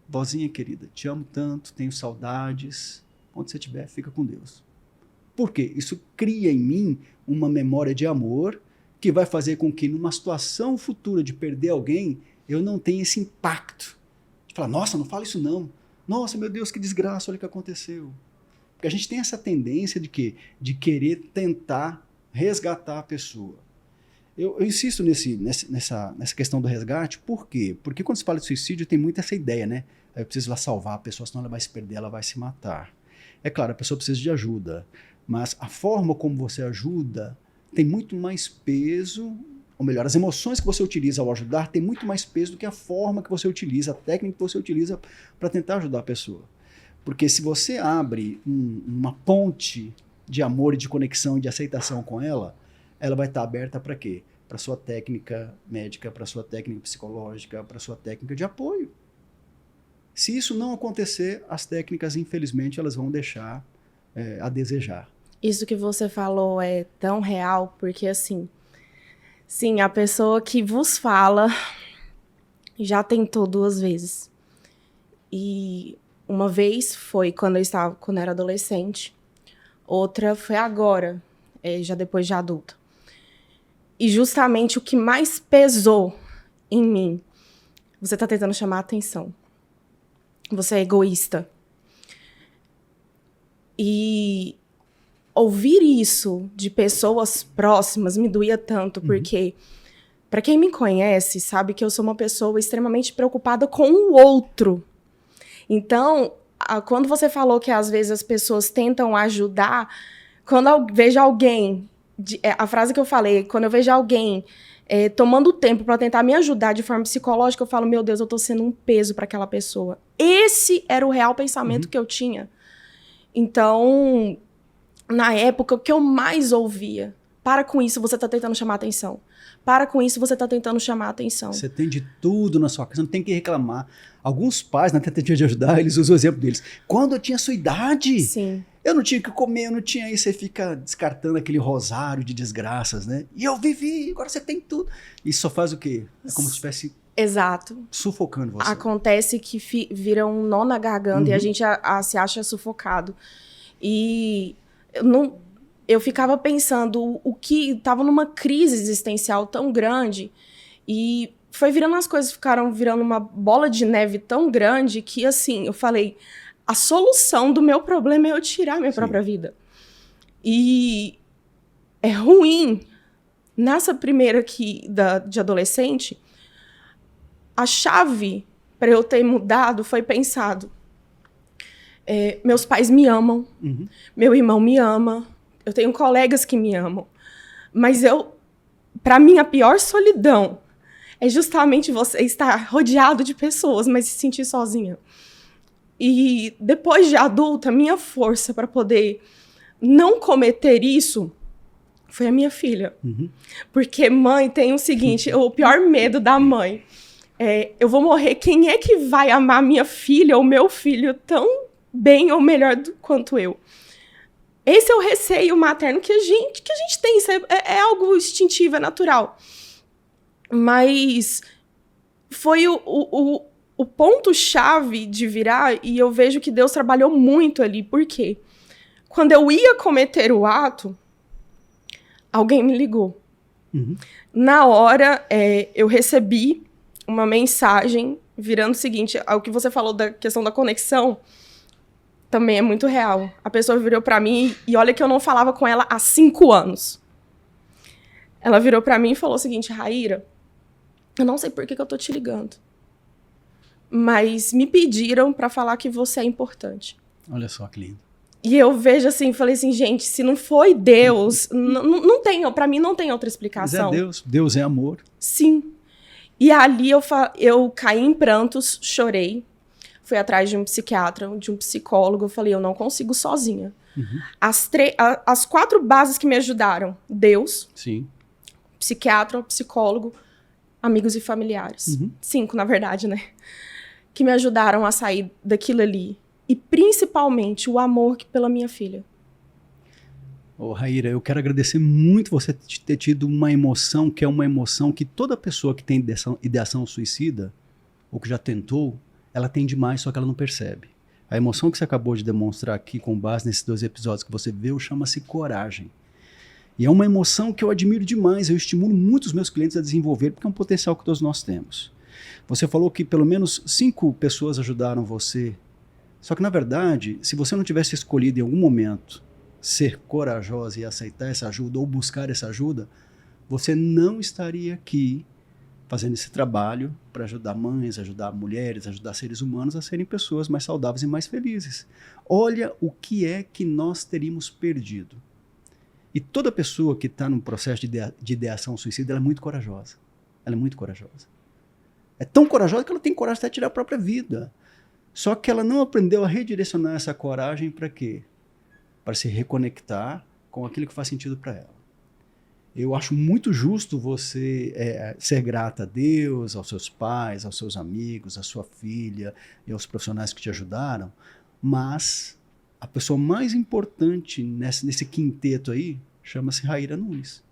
Vozinha querida, te amo tanto, tenho saudades. Onde você estiver, fica com Deus. Por quê? Isso cria em mim uma memória de amor que vai fazer com que numa situação futura de perder alguém, eu não tenha esse impacto. De falar, nossa, não fala isso não. Nossa, meu Deus, que desgraça, olha o que aconteceu. Porque a gente tem essa tendência de quê? De querer tentar resgatar a pessoa. Eu insisto nessa questão do resgate, por quê? Porque quando se fala de suicídio tem muito essa ideia, né? Eu preciso lá salvar a pessoa, senão ela vai se perder, ela vai se matar. É claro, a pessoa precisa de ajuda, mas a forma como você ajuda tem muito mais peso ou melhor, as emoções que você utiliza ao ajudar têm muito mais peso do que a forma que você utiliza, a técnica que você utiliza para tentar ajudar a pessoa. Porque se você abre uma ponte de amor e de conexão e de aceitação com ela, ela vai estar aberta para quê? Para sua técnica médica, para sua técnica psicológica, para sua técnica de apoio. Se isso não acontecer, as técnicas, infelizmente, elas vão deixar a desejar. Isso que você falou é tão real, porque assim, sim, a pessoa que vos fala já tentou 2 vezes. E uma vez foi quando eu era adolescente, outra foi agora, já depois de adulta. E justamente o que mais pesou em mim, você está tentando chamar a atenção. Você é egoísta. E ouvir isso de pessoas próximas me doía tanto, porque, para quem me conhece, sabe que eu sou uma pessoa extremamente preocupada com o outro. Então, quando você falou que às vezes as pessoas tentam ajudar, quando eu vejo alguém, a frase que eu falei, quando eu vejo alguém tomando tempo para tentar me ajudar de forma psicológica, eu falo, meu Deus, eu tô sendo um peso para aquela pessoa. Esse era o real pensamento que eu tinha. Então, na época, o que eu mais ouvia, para com isso, você tá tentando chamar atenção. Para com isso, você tá tentando chamar atenção. Você tem de tudo na sua casa, não tem que reclamar. Alguns pais, na tentativa de ajudar, eles usam o exemplo deles. Quando eu tinha sua idade, Sim. Eu não tinha o que comer, eu não tinha isso. Você fica descartando aquele rosário de desgraças, né? E eu vivi, agora você tem tudo. Isso só faz o quê? É como se estivesse sufocando você. Acontece que vira um nó na garganta e a gente se acha sufocado. E eu ficava pensando o que estava numa crise existencial tão grande e foi virando, as coisas ficaram virando uma bola de neve tão grande que, assim, eu falei, a solução do meu problema é eu tirar minha própria vida. E é ruim. Nessa primeira aqui de adolescente, a chave para eu ter mudado foi pensado. Meus pais me amam, meu irmão me ama, eu tenho colegas que me amam, mas para mim, a pior solidão é justamente você estar rodeado de pessoas, mas se sentir sozinha. E depois de adulta, minha força para poder não cometer isso foi a minha filha. Porque mãe tem o seguinte, o pior medo da mãe eu vou morrer, quem é que vai amar minha filha ou meu filho tão bem ou melhor quanto eu? Esse é o receio materno que a gente tem, isso é algo instintivo, é natural. Mas foi o ponto-chave de virar, e eu vejo que Deus trabalhou muito ali. Por quê? Quando eu ia cometer o ato, alguém me ligou. Na hora, eu recebi uma mensagem virando o seguinte, o que você falou da questão da conexão, também é muito real. A pessoa virou pra mim, e olha que eu não falava com ela há 5 anos. Ela virou pra mim e falou o seguinte, Raíra, eu não sei por que eu tô te ligando, mas me pediram pra falar que você é importante. Olha só que lindo. E eu vejo assim, falei assim, gente, se não foi Deus, não tem, pra mim não tem outra explicação. Mas é Deus, Deus é amor. Sim. E ali eu caí em prantos, chorei, fui atrás de um psiquiatra, de um psicólogo, eu falei, eu não consigo sozinha. As 4 bases que me ajudaram, Deus, psiquiatra, psicólogo, amigos e familiares. 5, na verdade, né? Que me ajudaram a sair daquilo ali. E principalmente o amor pela minha filha. Raíra, eu quero agradecer muito você ter tido uma emoção que é uma emoção que toda pessoa que tem ideação suicida, ou que já tentou, ela tem demais, só que ela não percebe. A emoção que você acabou de demonstrar aqui, com base nesses 2 episódios que você viu, chama-se coragem. E é uma emoção que eu admiro demais, eu estimulo muito os meus clientes a desenvolver, porque é um potencial que todos nós temos. Você falou que pelo menos 5 pessoas ajudaram você. Só que, na verdade, se você não tivesse escolhido em algum momento ser corajosa e aceitar essa ajuda ou buscar essa ajuda, você não estaria aqui fazendo esse trabalho para ajudar mães, ajudar mulheres, ajudar seres humanos a serem pessoas mais saudáveis e mais felizes. Olha o que é que nós teríamos perdido. E toda pessoa que está num processo de ideação suicida, ela é muito corajosa. Ela é muito corajosa. É tão corajosa que ela tem coragem até de tirar a própria vida. Só que ela não aprendeu a redirecionar essa coragem para quê? Para se reconectar com aquilo que faz sentido para ela. Eu acho muito justo você ser grata a Deus, aos seus pais, aos seus amigos, à sua filha e aos profissionais que te ajudaram, mas a pessoa mais importante nesse quinteto aí chama-se Raíra Nunes.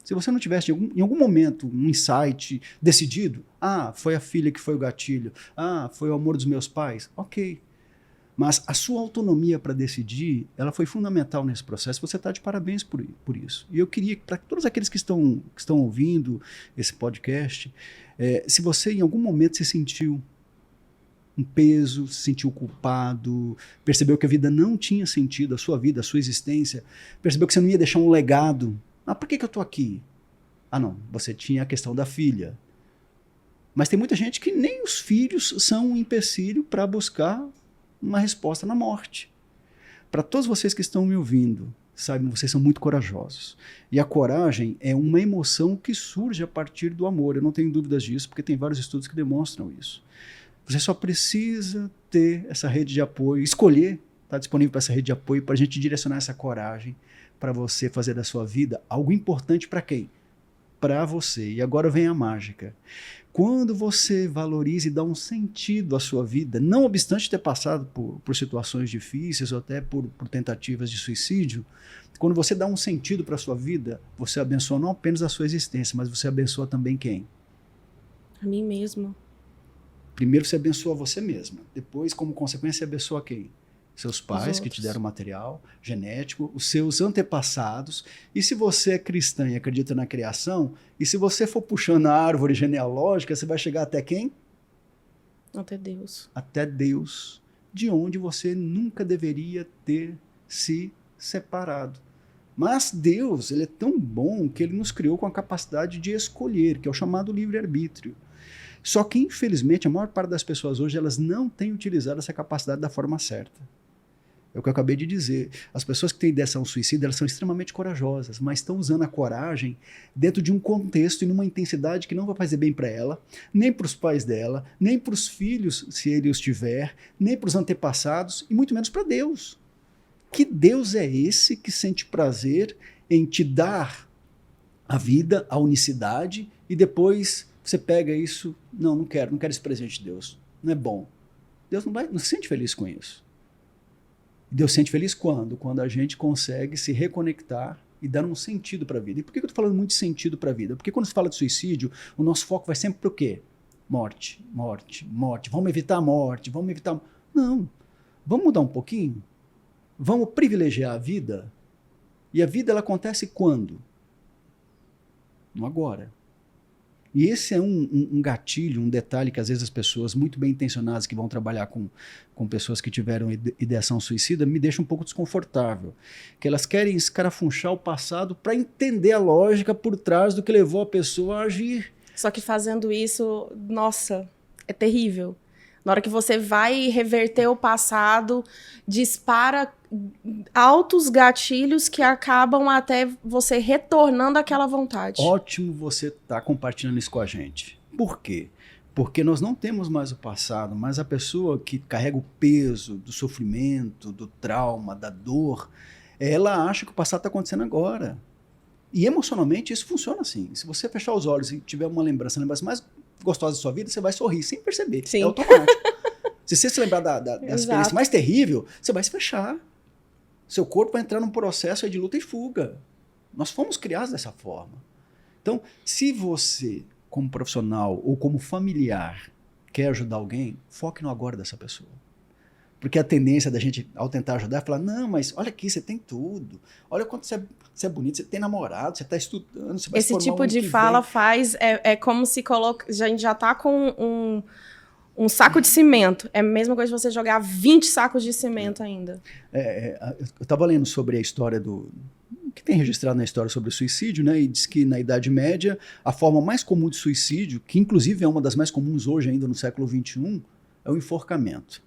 Se você não tivesse em algum momento um insight decidido, foi a filha que foi o gatilho, foi o amor dos meus pais, ok. Mas a sua autonomia para decidir, ela foi fundamental nesse processo. Você está de parabéns por isso. E eu queria, para todos aqueles que estão ouvindo esse podcast, se você em algum momento se sentiu um peso, se sentiu culpado, percebeu que a vida não tinha sentido, a sua vida, a sua existência, percebeu que você não ia deixar um legado. Por que eu estou aqui? Não, você tinha a questão da filha. Mas tem muita gente que nem os filhos são um empecilho para buscar uma resposta na morte. Para todos vocês que estão me ouvindo, saibam, vocês são muito corajosos. E a coragem é uma emoção que surge a partir do amor. Eu não tenho dúvidas disso, porque tem vários estudos que demonstram isso. Você só precisa ter essa rede de apoio, escolher, estar disponível para essa rede de apoio, para a gente direcionar essa coragem para você fazer da sua vida algo importante para quem? Para você. E agora vem a mágica. Quando você valoriza e dá um sentido à sua vida, não obstante ter passado por situações difíceis ou até por tentativas de suicídio, quando você dá um sentido para a sua vida, você abençoa não apenas a sua existência, mas você abençoa também quem? A mim mesmo. Primeiro você abençoa você mesma. Depois, como consequência, você abençoa quem? Seus pais que te deram material genético, os seus antepassados. E se você é cristã e acredita na criação, e se você for puxando a árvore genealógica, você vai chegar até quem? Até Deus. Até Deus, de onde você nunca deveria ter se separado. Mas Deus, ele é tão bom que ele nos criou com a capacidade de escolher, que é o chamado livre-arbítrio. Só que, infelizmente, a maior parte das pessoas hoje, elas não têm utilizado essa capacidade da forma certa. É o que eu acabei de dizer. As pessoas que têm ideação suicida, elas são extremamente corajosas, mas estão usando a coragem dentro de um contexto e numa intensidade que não vai fazer bem para ela, nem para os pais dela, nem para os filhos, se ele os tiver, nem para os antepassados e muito menos para Deus. Que Deus é esse que sente prazer em te dar a vida, a unicidade, e depois você pega isso, não quero esse presente de Deus, não é bom. Deus não se sente feliz com isso. Deus se sente feliz quando? Quando a gente consegue se reconectar e dar um sentido para a vida. E por que eu estou falando muito de sentido para a vida? Porque quando se fala de suicídio, o nosso foco vai sempre para o quê? Morte, morte, morte. Vamos evitar a morte, vamos evitar... Não, vamos mudar um pouquinho? Vamos privilegiar a vida? E a vida, ela acontece quando? No agora. E esse é um gatilho, um detalhe que às vezes as pessoas muito bem intencionadas que vão trabalhar com pessoas que tiveram ideação suicida me deixam um pouco desconfortável. Que elas querem escarafunchar o passado para entender a lógica por trás do que levou a pessoa a agir. Só que fazendo isso, nossa, é terrível. Na hora que você vai reverter o passado, dispara altos gatilhos que acabam até você retornando àquela vontade. Ótimo você estar compartilhando isso com a gente. Por quê? Porque nós não temos mais o passado, mas a pessoa que carrega o peso do sofrimento, do trauma, da dor, ela acha que o passado está acontecendo agora. E emocionalmente isso funciona assim. Se você fechar os olhos e tiver uma lembrança mais gostosa da sua vida, você vai sorrir sem perceber. Sim. É automático. Se você se lembrar da experiência mais terrível, você vai se fechar. Seu corpo vai entrar num processo de luta e fuga. Nós fomos criados dessa forma. Então, se você, como profissional ou como familiar, quer ajudar alguém, foque no agora dessa pessoa. Porque a tendência da gente, ao tentar ajudar, é falar, não, mas olha aqui, você tem tudo. Olha quanto você é bonito, você tem namorado, você está estudando, você vai se formar. Esse tipo de fala faz, é como se a gente já está com um saco de cimento. É a mesma coisa de você jogar 20 sacos de cimento ainda. Eu estava lendo sobre a história que tem registrado na história sobre o suicídio, né? E diz que na Idade Média, a forma mais comum de suicídio, que inclusive é uma das mais comuns hoje ainda no século XXI, é o enforcamento.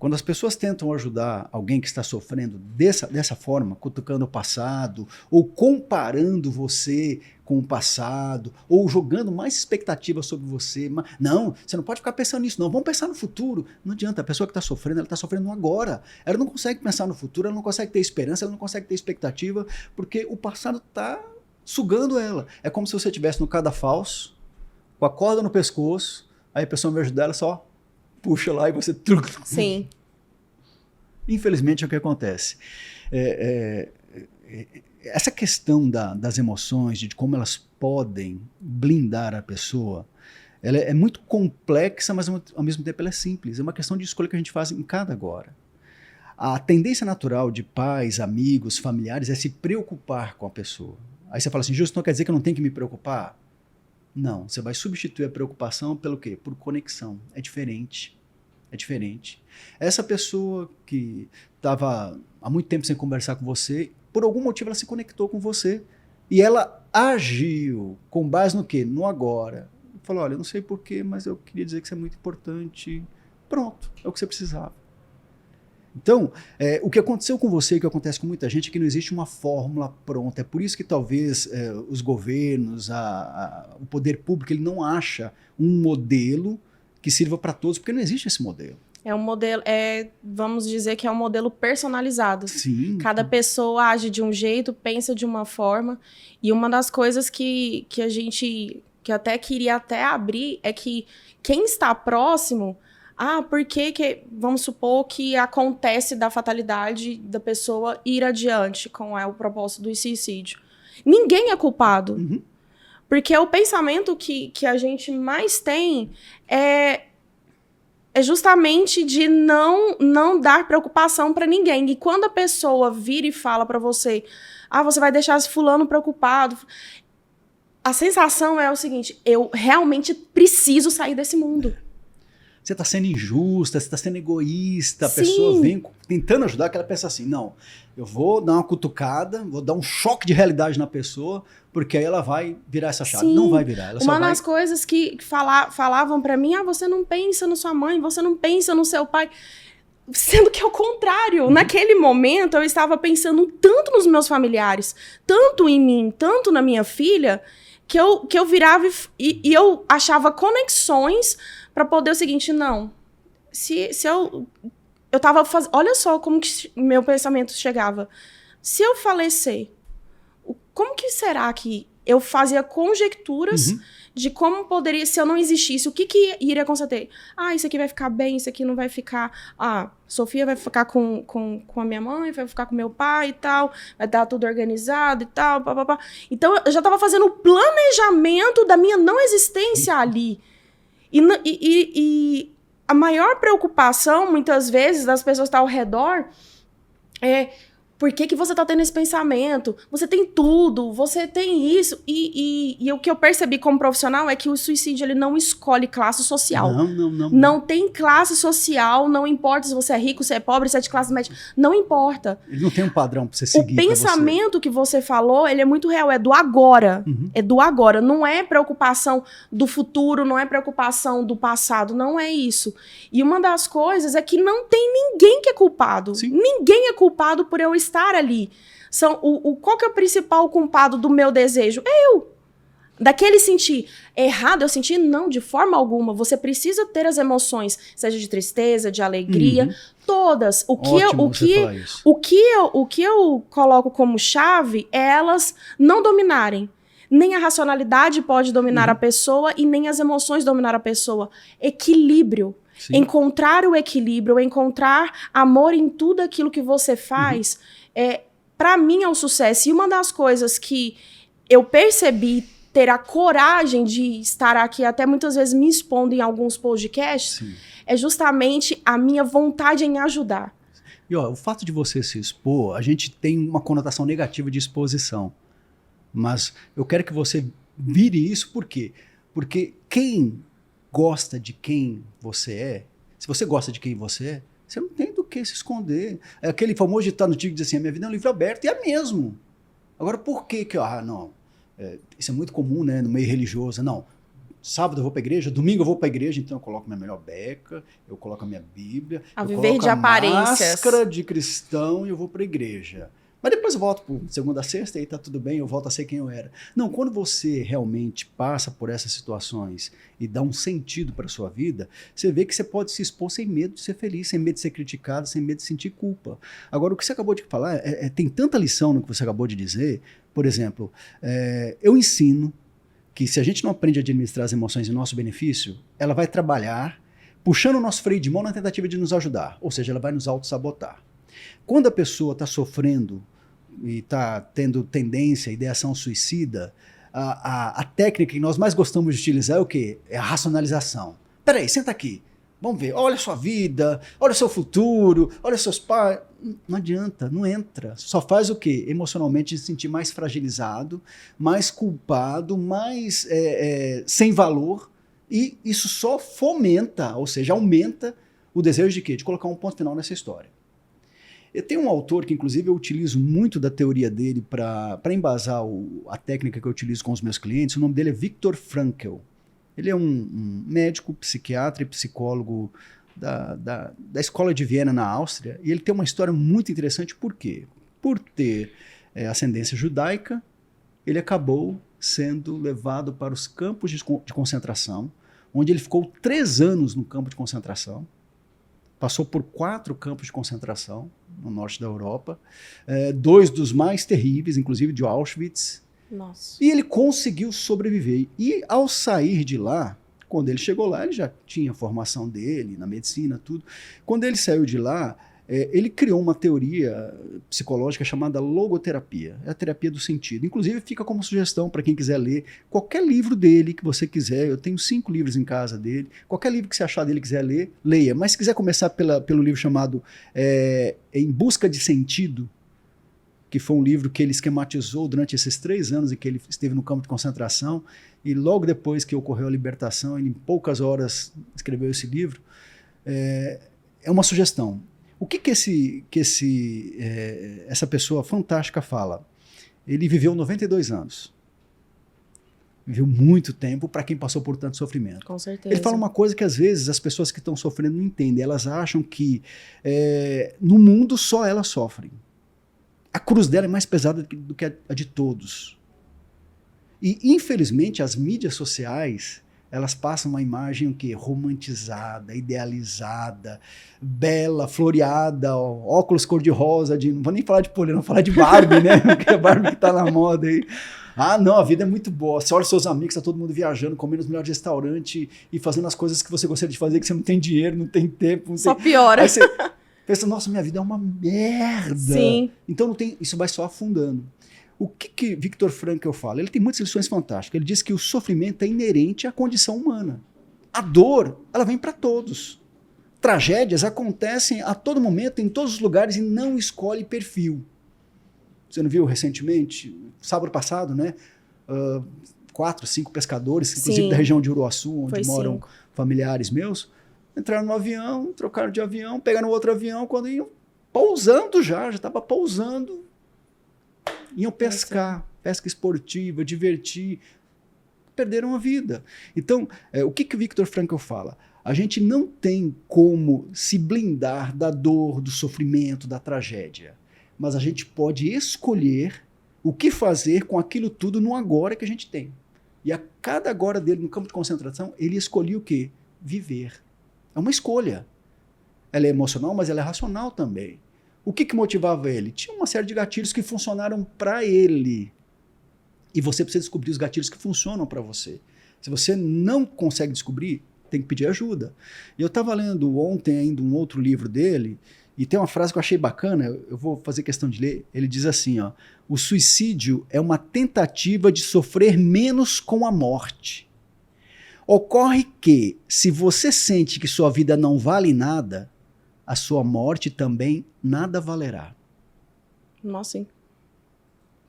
Quando as pessoas tentam ajudar alguém que está sofrendo dessa forma, cutucando o passado, ou comparando você com o passado, ou jogando mais expectativas sobre você, não, você não pode ficar pensando nisso, não, vamos pensar no futuro. Não adianta, a pessoa que está sofrendo, ela está sofrendo no agora. Ela não consegue pensar no futuro, ela não consegue ter esperança, ela não consegue ter expectativa, porque o passado está sugando ela. É como se você estivesse no cadafalso, com a corda no pescoço, aí a pessoa vai ajudar, ela só puxa lá e você... Sim. Infelizmente é o que acontece. Essa questão das emoções, de como elas podem blindar a pessoa, ela é muito complexa, mas ao mesmo tempo ela é simples. É uma questão de escolha que a gente faz em cada agora. A tendência natural de pais, amigos, familiares é se preocupar com a pessoa. Aí você fala assim, Justo, não quer dizer que eu não tenho que me preocupar? Não, você vai substituir a preocupação pelo quê? Por conexão. É diferente. É diferente. Essa pessoa que estava há muito tempo sem conversar com você, por algum motivo ela se conectou com você e ela agiu com base no quê? No agora. Falou, olha, eu não sei porquê, mas eu queria dizer que você é muito importante. Pronto, é o que você precisava. Então, o que aconteceu com você, o que acontece com muita gente, é que não existe uma fórmula pronta. É por isso que talvez os governos, o poder público, ele não acha um modelo que sirva para todos, porque não existe esse modelo. É um modelo, vamos dizer que é um modelo personalizado. Sim. Cada pessoa age de um jeito, pensa de uma forma. E uma das coisas que a gente, que até queria até abrir, é que quem está próximo... por que, vamos supor que acontece da fatalidade da pessoa ir adiante com o propósito do suicídio? Ninguém é culpado. Uhum. Porque o pensamento que a gente mais tem é justamente de não dar preocupação para ninguém. E quando a pessoa vira e fala para você, você vai deixar esse fulano preocupado, a sensação é o seguinte, eu realmente preciso sair desse mundo. Você está sendo injusta, você está sendo egoísta, a Sim. pessoa vem tentando ajudar, que ela pensa assim, não, eu vou dar uma cutucada, vou dar um choque de realidade na pessoa, porque aí ela vai virar essa chave. Sim. Não vai virar, ela só vai... Uma das coisas que falavam para mim, você não pensa na sua mãe, você não pensa no seu pai, sendo que é o contrário. Naquele momento, eu estava pensando tanto nos meus familiares, tanto em mim, tanto na minha filha, que eu virava e eu achava conexões para poder o seguinte, não, se eu tava fazendo, olha só como que meu pensamento chegava, se eu falecer, como que será que eu fazia conjecturas de como poderia, se eu não existisse, o que iria acontecer? Isso aqui vai ficar bem, isso aqui não vai ficar, Sofia vai ficar com a minha mãe, vai ficar com meu pai e tal, vai dar tudo organizado e tal, papapá. Então eu já tava fazendo o planejamento da minha não existência ali. E a maior preocupação, muitas vezes, das pessoas que estão ao redor é por que você está tendo esse pensamento? Você tem tudo, você tem isso. E o que eu percebi como profissional é que o suicídio ele não escolhe classe social. Não tem classe social, não importa se você é rico, se é pobre, se é de classe média, não importa. Ele não tem um padrão para você seguir. O pensamento que você falou, ele é muito real, é do agora. É do agora, não é preocupação do futuro, não é preocupação do passado, não é isso. E uma das coisas é que não tem ninguém que é culpado. Sim. Ninguém é culpado por eu estar ali. Qual que é o principal culpado do meu desejo? É eu. Daquele sentir errado, eu senti? Não, de forma alguma. Você precisa ter as emoções, seja de tristeza, de alegria, todas. O que eu coloco como chave é elas não dominarem. Nem a racionalidade pode dominar a pessoa e nem as emoções dominar a pessoa. Equilíbrio. Sim. Encontrar o equilíbrio, encontrar amor em tudo aquilo que você faz, para mim é um sucesso. E uma das coisas que eu percebi ter a coragem de estar aqui, até muitas vezes me expondo em alguns podcasts, é justamente a minha vontade em ajudar. E o fato de você se expor, a gente tem uma conotação negativa de exposição. Mas eu quero que você vire isso, por quê? Porque quem gosta de quem você é, se você gosta de quem você é, você não tem do que se esconder. É aquele famoso ditado antigo que diz assim, a minha vida é um livro aberto, e é mesmo. Agora, por que não? Isso é muito comum, né, no meio religioso. Não, Sábado eu vou para a igreja, domingo eu vou para a igreja, então eu coloco minha melhor beca, eu coloco a minha Bíblia, A eu viver coloco de aparências. máscara de cristão e eu vou para a igreja. Mas depois eu volto por segunda a sexta e aí tá tudo bem, eu volto a ser quem eu era. Não, quando você realmente passa por essas situações e dá um sentido para sua vida, você vê que você pode se expor sem medo de ser feliz, sem medo de ser criticado, sem medo de sentir culpa. Agora, o que você acabou de falar, tem tanta lição no que você acabou de dizer. Por exemplo, eu ensino que se a gente não aprende a administrar as emoções em nosso benefício, ela vai trabalhar puxando o nosso freio de mão na tentativa de nos ajudar, ou seja, ela vai nos auto-sabotar. Quando a pessoa está sofrendo e está tendo tendência, ideação suicida, a técnica que nós mais gostamos de utilizar é o quê? É a racionalização. Peraí, senta aqui. Vamos ver, olha a sua vida, olha o seu futuro, olha seus pais. Não adianta, não entra. Só faz o quê? Emocionalmente se sentir mais fragilizado, mais culpado, mais sem valor. E isso só fomenta, ou seja, aumenta o desejo de quê? De colocar um ponto final nessa história. Eu tenho um autor que, inclusive, eu utilizo muito da teoria dele para embasar a técnica que eu utilizo com os meus clientes. O nome dele é Viktor Frankl. Ele é um médico, psiquiatra e psicólogo da Escola de Viena, na Áustria, e ele tem uma história muito interessante. Por quê? Por ter ascendência judaica, ele acabou sendo levado para os campos de concentração, onde ele ficou 3 anos no campo de concentração, passou por 4 campos de concentração no norte da Europa, 2 dos mais terríveis, inclusive de Auschwitz. Nossa. E ele conseguiu sobreviver. E ao sair de lá, quando ele chegou lá, ele já tinha a formação dele na medicina, tudo. Quando ele saiu de lá, ele criou uma teoria psicológica chamada logoterapia. É a terapia do sentido. Inclusive, fica como sugestão para quem quiser ler qualquer livro dele que você quiser. Eu tenho 5 livros em casa dele. Qualquer livro que você achar dele e quiser ler, leia. Mas se quiser começar pelo livro chamado Em Busca de Sentido, que foi um livro que ele esquematizou durante esses 3 anos em que ele esteve no campo de concentração, e logo depois que ocorreu a libertação, ele em poucas horas escreveu esse livro. É uma sugestão. O que essa pessoa fantástica fala? Ele viveu 92 anos. Viveu muito tempo para quem passou por tanto sofrimento. Com certeza. Ele fala uma coisa que às vezes as pessoas que estão sofrendo não entendem. Elas acham que no mundo só elas sofrem. A cruz dela é mais pesada do que a de todos. E, infelizmente, as mídias sociais, elas passam uma imagem o quê? Romantizada, idealizada, bela, floreada, óculos cor-de-rosa, não vou nem falar de Poliana, vou falar de Barbie, né? Porque é Barbie que tá na moda aí. Ah, não, a vida é muito boa. Você olha os seus amigos, tá todo mundo viajando, comendo nos melhores restaurantes e fazendo as coisas que você gostaria de fazer, que você não tem dinheiro, não tem tempo. Só piora. Aí você pensa, nossa, minha vida é uma merda. Sim. Então não tem, isso vai só afundando. O que Viktor Frankl fala? Ele tem muitas lições fantásticas. Ele diz que o sofrimento é inerente à condição humana. A dor, ela vem para todos. Tragédias acontecem a todo momento, em todos os lugares, e não escolhe perfil. Você não viu recentemente, sábado passado, né? 4, 5 pescadores, inclusive da região de Uruaçu, onde moram familiares meus, entraram no avião, trocaram de avião, pegaram outro avião, quando iam pousando já estava pousando, iam pescar, pesca esportiva, divertir, perderam a vida. Então, o que o Viktor Frankl fala? A gente não tem como se blindar da dor, do sofrimento, da tragédia, mas a gente pode escolher o que fazer com aquilo tudo no agora que a gente tem. E a cada agora dele no campo de concentração, ele escolheu o quê? Viver. É uma escolha. Ela é emocional, mas ela é racional também. O que motivava ele? Tinha uma série de gatilhos que funcionaram para ele. E você precisa descobrir os gatilhos que funcionam para você. Se você não consegue descobrir, tem que pedir ajuda. E eu estava lendo ontem ainda um outro livro dele, e tem uma frase que eu achei bacana, eu vou fazer questão de ler. Ele diz assim, ó, o suicídio é uma tentativa de sofrer menos com a morte. Ocorre que, se você sente que sua vida não vale nada, a sua morte também nada valerá. Nossa, hein?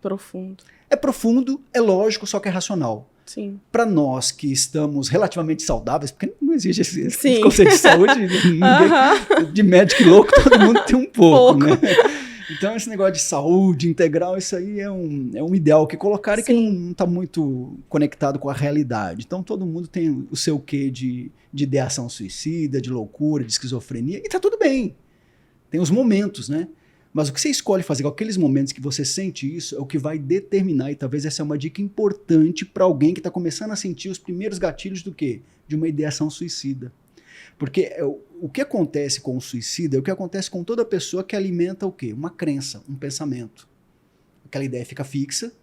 Profundo. É profundo, é lógico, só que é racional. Sim. Para nós que estamos relativamente saudáveis, porque não existe esse conceito de saúde, ninguém, de médico louco, todo mundo tem um pouco. Né? Então, esse negócio de saúde integral, isso aí é um ideal que colocaram e que não está muito conectado com a realidade. Então, todo mundo tem o seu quê de ideação suicida, de loucura, de esquizofrenia, e está tudo bem. Tem os momentos, né? Mas o que você escolhe fazer com aqueles momentos que você sente isso é o que vai determinar, e talvez essa é uma dica importante para alguém que está começando a sentir os primeiros gatilhos do quê? De uma ideação suicida. Porque o que acontece com o suicida é o que acontece com toda pessoa que alimenta o quê? Uma crença, um pensamento. Aquela ideia fica fixa,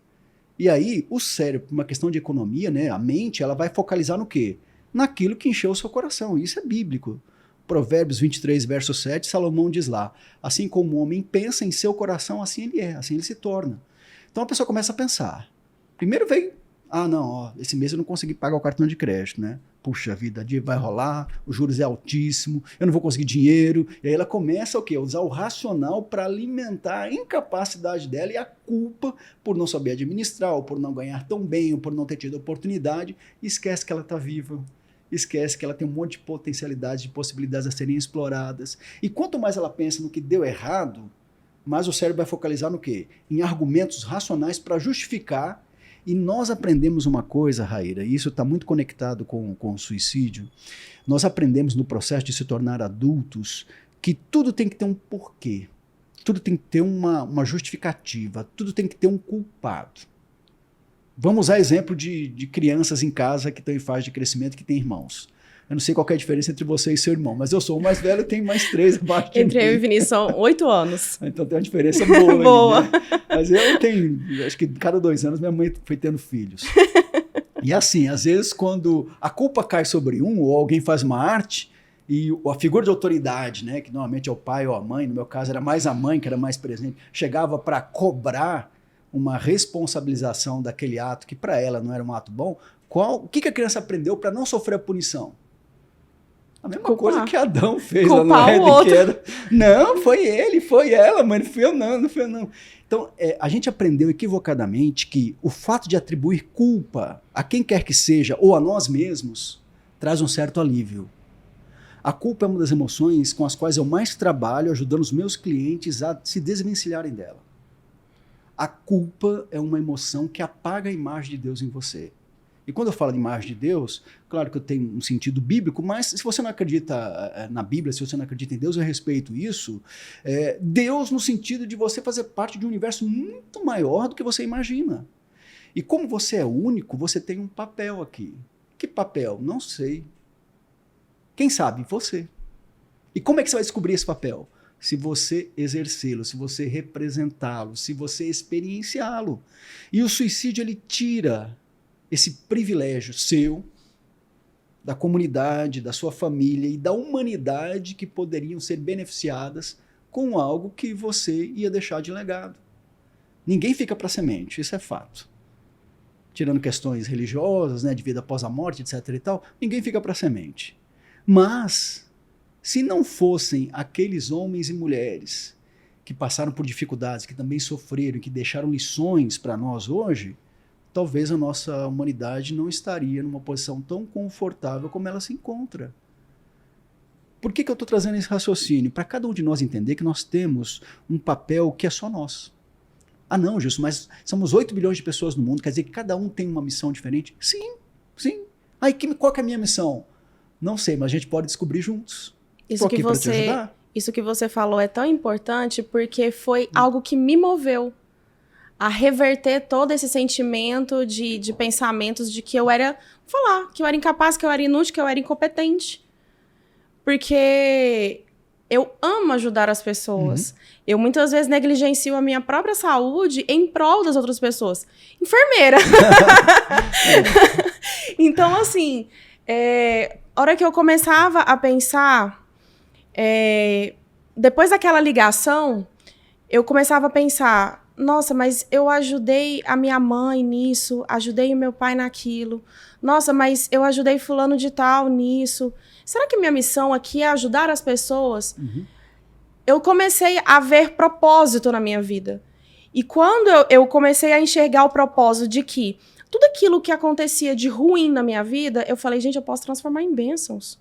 e aí o cérebro, por uma questão de economia, né, a mente, ela vai focalizar no quê? Naquilo que encheu o seu coração. Isso é bíblico. Provérbios 23, verso 7, Salomão diz lá, assim como o homem pensa em seu coração, assim ele é, assim ele se torna. Então a pessoa começa a pensar. Primeiro vem, esse mês eu não consegui pagar o cartão de crédito, né? Puxa vida, vai rolar, os juros é altíssimo, eu não vou conseguir dinheiro. E aí ela começa o quê? A usar o racional para alimentar a incapacidade dela e a culpa por não saber administrar, ou por não ganhar tão bem, ou por não ter tido oportunidade, e esquece que ela está viva. Esquece que ela tem um monte de potencialidades, de possibilidades a serem exploradas. E quanto mais ela pensa no que deu errado, mais o cérebro vai focalizar no quê? Em argumentos racionais para justificar. E nós aprendemos uma coisa, Raíra, e isso está muito conectado com o suicídio. Nós aprendemos no processo de se tornar adultos que tudo tem que ter um porquê. Tudo tem que ter uma justificativa. Tudo tem que ter um culpado. Vamos usar exemplo de crianças em casa que estão em fase de crescimento, que têm irmãos. Eu não sei qual é a diferença entre você e seu irmão, mas eu sou o mais velho, tenho mais 3 abaixo de mim. Entre eu e o Vinícius são 8 anos. Então tem uma diferença boa. Boa. Aí, né? Mas eu tenho, acho que cada 2 anos minha mãe foi tendo filhos. E assim, às vezes quando a culpa cai sobre um, ou alguém faz uma arte, e a figura de autoridade, né, que normalmente é o pai ou a mãe, no meu caso era mais a mãe que era mais presente, chegava para cobrar uma responsabilização daquele ato que para ela não era um ato bom, o que a criança aprendeu para não sofrer a punição? A mesma coisa que Adão fez lá no Éden, que era, não, foi ele, foi ela, mas não fui eu não. Então, a gente aprendeu equivocadamente que o fato de atribuir culpa a quem quer que seja, ou a nós mesmos, traz um certo alívio. A culpa é uma das emoções com as quais eu mais trabalho, ajudando os meus clientes a se desvencilharem dela. A culpa é uma emoção que apaga a imagem de Deus em você. E quando eu falo de imagem de Deus, claro que eu tenho um sentido bíblico, mas se você não acredita na Bíblia, se você não acredita em Deus, eu respeito isso. Deus no sentido de você fazer parte de um universo muito maior do que você imagina. E como você é único, você tem um papel aqui. Que papel? Não sei. Quem sabe? Você. E como é que você vai descobrir esse papel? Se você exercê-lo, se você representá-lo, se você experienciá-lo. E o suicídio, ele tira esse privilégio seu, da comunidade, da sua família e da humanidade que poderiam ser beneficiadas com algo que você ia deixar de legado. Ninguém fica para semente, isso é fato. Tirando questões religiosas, né, de vida após a morte, etc. e tal, ninguém fica para semente. Mas, se não fossem aqueles homens e mulheres que passaram por dificuldades, que também sofreram, que deixaram lições para nós hoje, talvez a nossa humanidade não estaria numa posição tão confortável como ela se encontra. Por que eu estou trazendo esse raciocínio? Para cada um de nós entender que nós temos um papel que é só nosso. Ah não, Gilson, mas somos 8 bilhões de pessoas no mundo, quer dizer que cada um tem uma missão diferente? Sim, sim. Aí qual que é a minha missão? Não sei, mas a gente pode descobrir juntos. Isso que você falou é tão importante porque foi algo que me moveu a reverter todo esse sentimento de pensamentos de que eu era, que eu era incapaz, que eu era inútil, que eu era incompetente. Porque eu amo ajudar as pessoas. Eu muitas vezes negligencio a minha própria saúde em prol das outras pessoas. Enfermeira! Então, assim, a hora que eu começava a pensar, depois daquela ligação, eu começava a pensar, nossa, mas eu ajudei a minha mãe nisso, ajudei o meu pai naquilo. Nossa, mas eu ajudei fulano de tal nisso. Será que minha missão aqui é ajudar as pessoas? Eu comecei a ver propósito na minha vida. E quando eu comecei a enxergar o propósito de que tudo aquilo que acontecia de ruim na minha vida, eu falei, gente, eu posso transformar em bênçãos.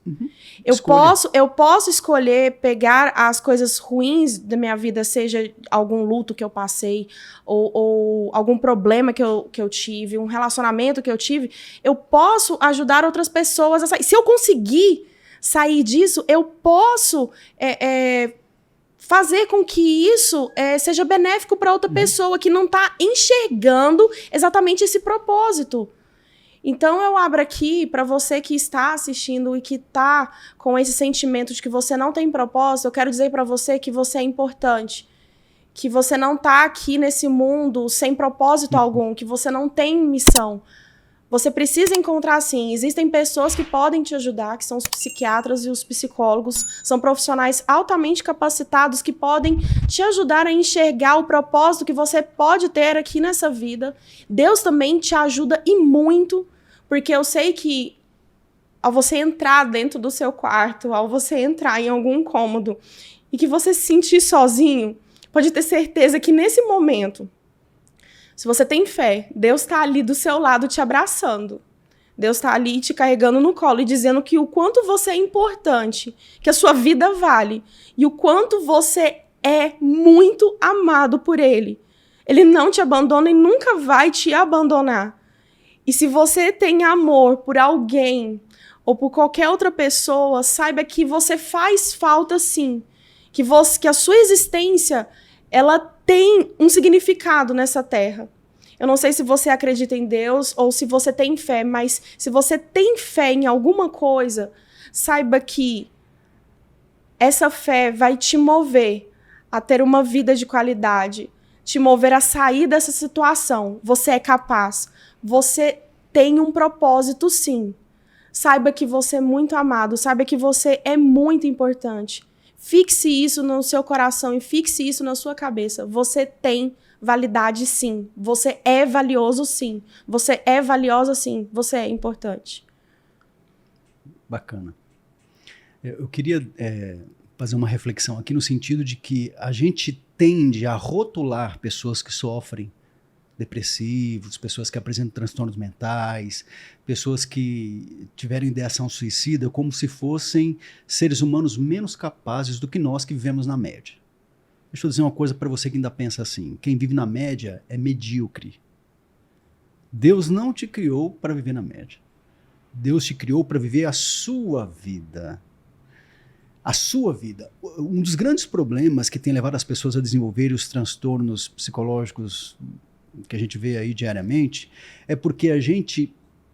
Eu posso escolher pegar as coisas ruins da minha vida, seja algum luto que eu passei, ou algum problema que eu tive, um relacionamento que eu tive, eu posso ajudar outras pessoas a sair. Se eu conseguir sair disso, eu posso fazer com que isso seja benéfico para outra pessoa que não está enxergando exatamente esse propósito. Então, eu abro aqui para você que está assistindo e que está com esse sentimento de que você não tem propósito, eu quero dizer para você que você é importante, que você não está aqui nesse mundo sem propósito algum, que você não tem missão. Você precisa encontrar, sim. Existem pessoas que podem te ajudar, que são os psiquiatras e os psicólogos. São profissionais altamente capacitados que podem te ajudar a enxergar o propósito que você pode ter aqui nessa vida. Deus também te ajuda e muito, porque eu sei que ao você entrar dentro do seu quarto, ao você entrar em algum cômodo e que você se sentir sozinho, pode ter certeza que nesse momento, se você tem fé, Deus está ali do seu lado te abraçando. Deus está ali te carregando no colo e dizendo que o quanto você é importante, que a sua vida vale e o quanto você é muito amado por Ele. Ele não te abandona e nunca vai te abandonar. E se você tem amor por alguém ou por qualquer outra pessoa, saiba que você faz falta sim. Que a sua existência, ela tem um significado nessa terra. Eu não sei se você acredita em Deus ou se você tem fé, mas se você tem fé em alguma coisa, saiba que essa fé vai te mover a ter uma vida de qualidade, te mover a sair dessa situação. Você é capaz. Você tem um propósito, sim. Saiba que você é muito amado, saiba que você é muito importante. Fixe isso no seu coração e fixe isso na sua cabeça. Você tem validade, sim. Você é valioso, sim. Você é valiosa, sim. Você é importante. Bacana. Eu queria fazer uma reflexão aqui no sentido de que a gente tende a rotular pessoas que sofrem depressivos, pessoas que apresentam transtornos mentais, pessoas que tiveram ideação suicida como se fossem seres humanos menos capazes do que nós que vivemos na média. Deixa eu dizer uma coisa para você que ainda pensa assim, quem vive na média é medíocre. Deus não te criou para viver na média. Deus te criou para viver a sua vida. A sua vida. Um dos grandes problemas que tem levado as pessoas a desenvolverem os transtornos psicológicos que a gente vê aí diariamente, é porque a gente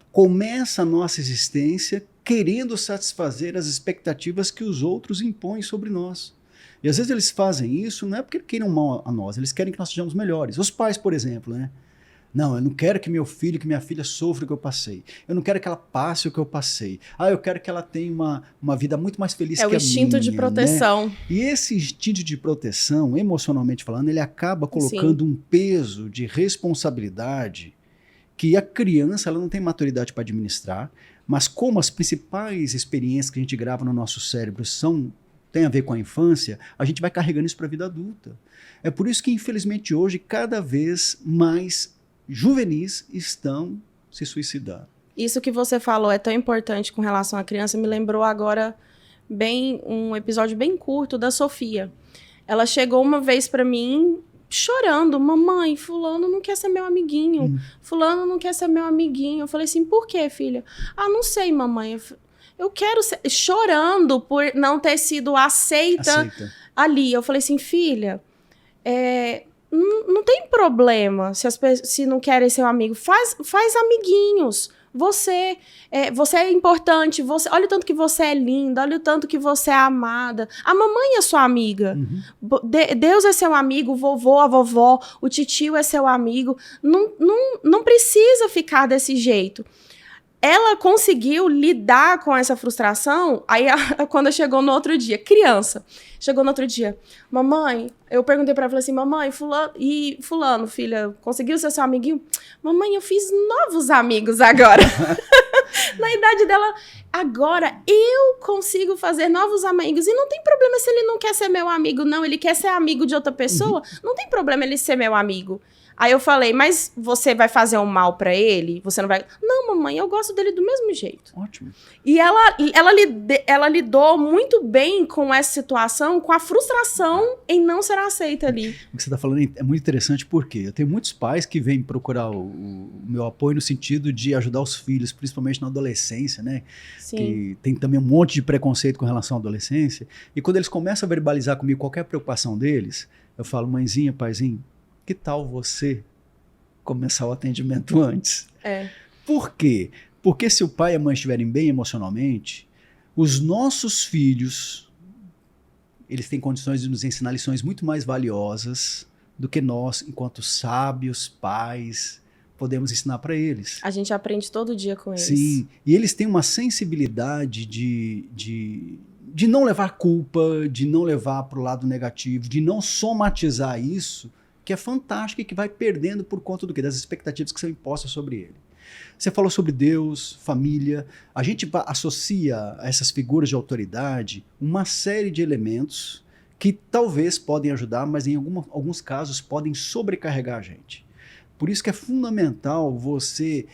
começa a nossa existência querendo satisfazer as expectativas que os outros impõem sobre nós. E às vezes eles fazem isso não é porque queiram mal a nós, eles querem que nós sejamos melhores. Os pais, por exemplo, né? Não, eu não quero que meu filho, que minha filha sofra o que eu passei. Eu não quero que ela passe o que eu passei. Eu quero que ela tenha uma vida muito mais feliz que a minha. É o instinto de proteção. Né? E esse instinto de proteção, emocionalmente falando, ele acaba colocando um peso de responsabilidade que a criança ela não tem maturidade para administrar, mas como as principais experiências que a gente grava no nosso cérebro tem a ver com a infância, a gente vai carregando isso para a vida adulta. É por isso que, infelizmente, hoje, cada vez mais juvenis estão se suicidando. Isso que você falou é tão importante com relação à criança, me lembrou agora um episódio bem curto da Sofia. Ela chegou uma vez para mim chorando, mamãe, fulano não quer ser meu amiguinho, fulano não quer ser meu amiguinho. Eu falei assim, por quê, filha? Não sei, mamãe, eu quero ser... Chorando por não ter sido aceita ali. Eu falei assim, filha, não tem problema se não querem ser um amigo. Faz amiguinhos. Você é importante. Olha o tanto que você é linda. Olha o tanto que você é amada. A mamãe é sua amiga. Deus é seu amigo. O vovô, a vovó, o titio é seu amigo. Não precisa ficar desse jeito. Ela conseguiu lidar com essa frustração, aí quando chegou no outro dia, criança, chegou no outro dia, mamãe, eu perguntei pra ela, falei assim, mamãe, fulano, filha, conseguiu ser seu amiguinho? Mamãe, eu fiz novos amigos agora. Na idade dela, agora eu consigo fazer novos amigos, e não tem problema se ele não quer ser meu amigo, não, ele quer ser amigo de outra pessoa, não tem problema ele ser meu amigo. Aí eu falei, mas você vai fazer um mal pra ele? Você não vai... Não, mamãe, eu gosto dele do mesmo jeito. Ótimo. E ela lidou muito bem com essa situação, com a frustração em não ser aceita ali. O que você está falando é muito interessante porque eu tenho muitos pais que vêm procurar o meu apoio no sentido de ajudar os filhos, principalmente na adolescência, né? Sim. Que tem também um monte de preconceito com relação à adolescência. E quando eles começam a verbalizar comigo qualquer preocupação deles, eu falo, mãezinha, paizinho, que tal você começar o atendimento antes? Por quê? Porque se o pai e a mãe estiverem bem emocionalmente, os nossos filhos, eles têm condições de nos ensinar lições muito mais valiosas do que nós, enquanto sábios, pais, podemos ensinar para eles. A gente aprende todo dia com eles. Sim, e eles têm uma sensibilidade de não levar culpa, de não levar para o lado negativo, de não somatizar isso, que é fantástico e que vai perdendo por conta do quê? Das expectativas que são impostas sobre ele. Você falou sobre Deus, família. A gente associa a essas figuras de autoridade uma série de elementos que talvez podem ajudar, mas em alguns casos podem sobrecarregar a gente. Por isso que é fundamental você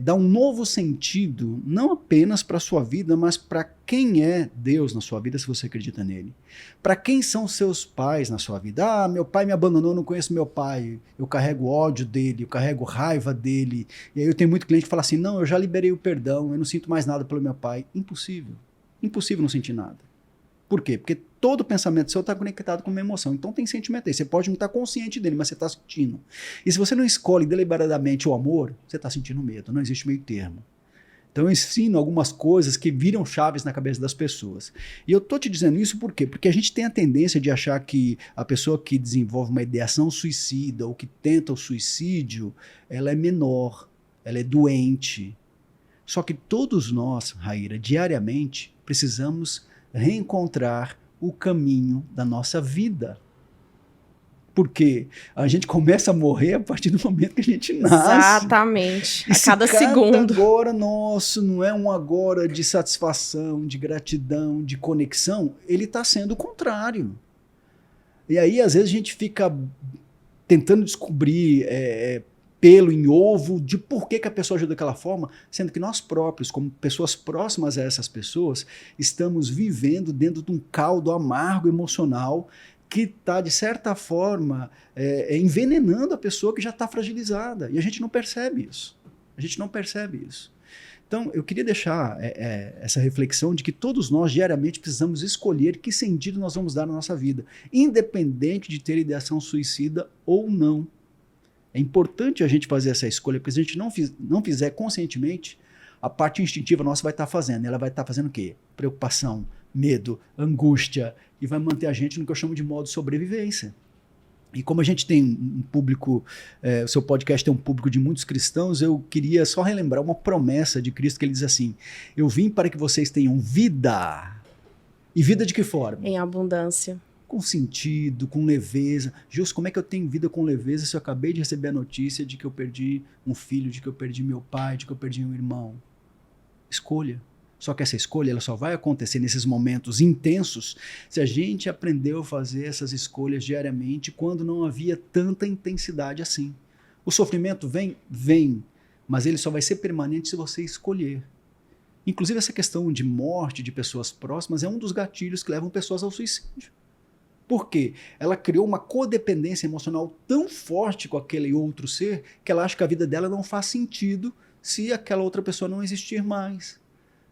dar um novo sentido, não apenas para a sua vida, mas para quem é Deus na sua vida, se você acredita nele. Para quem são seus pais na sua vida. Ah, meu pai me abandonou, não conheço meu pai. Eu carrego ódio dele, eu carrego raiva dele. E aí eu tenho muito cliente que fala assim, não, eu já liberei o perdão, eu não sinto mais nada pelo meu pai. Impossível. Impossível não sentir nada. Por quê? Porque todo pensamento seu está conectado com uma emoção. Então tem sentimento aí. Você pode não estar consciente dele, mas você está sentindo. E se você não escolhe deliberadamente o amor, você está sentindo medo. Não existe meio termo. Então eu ensino algumas coisas que viram chaves na cabeça das pessoas. E eu estou te dizendo isso por quê? Porque a gente tem a tendência de achar que a pessoa que desenvolve uma ideação suicida ou que tenta o suicídio, ela é menor, ela é doente. Só que todos nós, Raíra, diariamente, precisamos reencontrar o caminho da nossa vida. Porque a gente começa a morrer a partir do momento que a gente nasce. Exatamente. A cada segundo. Agora nosso não é um agora de satisfação, de gratidão, de conexão. Ele está sendo o contrário. E aí, às vezes, a gente fica tentando descobrir pelo em ovo de por que a pessoa agiu daquela forma, sendo que nós próprios, como pessoas próximas a essas pessoas, estamos vivendo dentro de um caldo amargo emocional que está, de certa forma, envenenando a pessoa que já está fragilizada. E a gente não percebe isso. A gente não percebe isso. Então, eu queria deixar essa reflexão de que todos nós, diariamente, precisamos escolher que sentido nós vamos dar na nossa vida, independente de ter ideação suicida ou não. É importante a gente fazer essa escolha, porque se a gente não fizer conscientemente, a parte instintiva nossa vai estar fazendo. Ela vai estar fazendo o quê? Preocupação, medo, angústia, e vai manter a gente no que eu chamo de modo sobrevivência. E como a gente tem um público, o seu podcast tem um público de muitos cristãos, eu queria só relembrar uma promessa de Cristo que ele diz assim, eu vim para que vocês tenham vida. E vida de que forma? Em abundância. Com sentido, com leveza. Justo, como é que eu tenho vida com leveza se eu acabei de receber a notícia de que eu perdi um filho, de que eu perdi meu pai, de que eu perdi um irmão? Escolha. Só que essa escolha ela só vai acontecer nesses momentos intensos se a gente aprendeu a fazer essas escolhas diariamente quando não havia tanta intensidade assim. O sofrimento vem, mas ele só vai ser permanente se você escolher. Inclusive essa questão de morte de pessoas próximas é um dos gatilhos que levam pessoas ao suicídio. Por quê? Ela criou uma codependência emocional tão forte com aquele outro ser que ela acha que a vida dela não faz sentido se aquela outra pessoa não existir mais.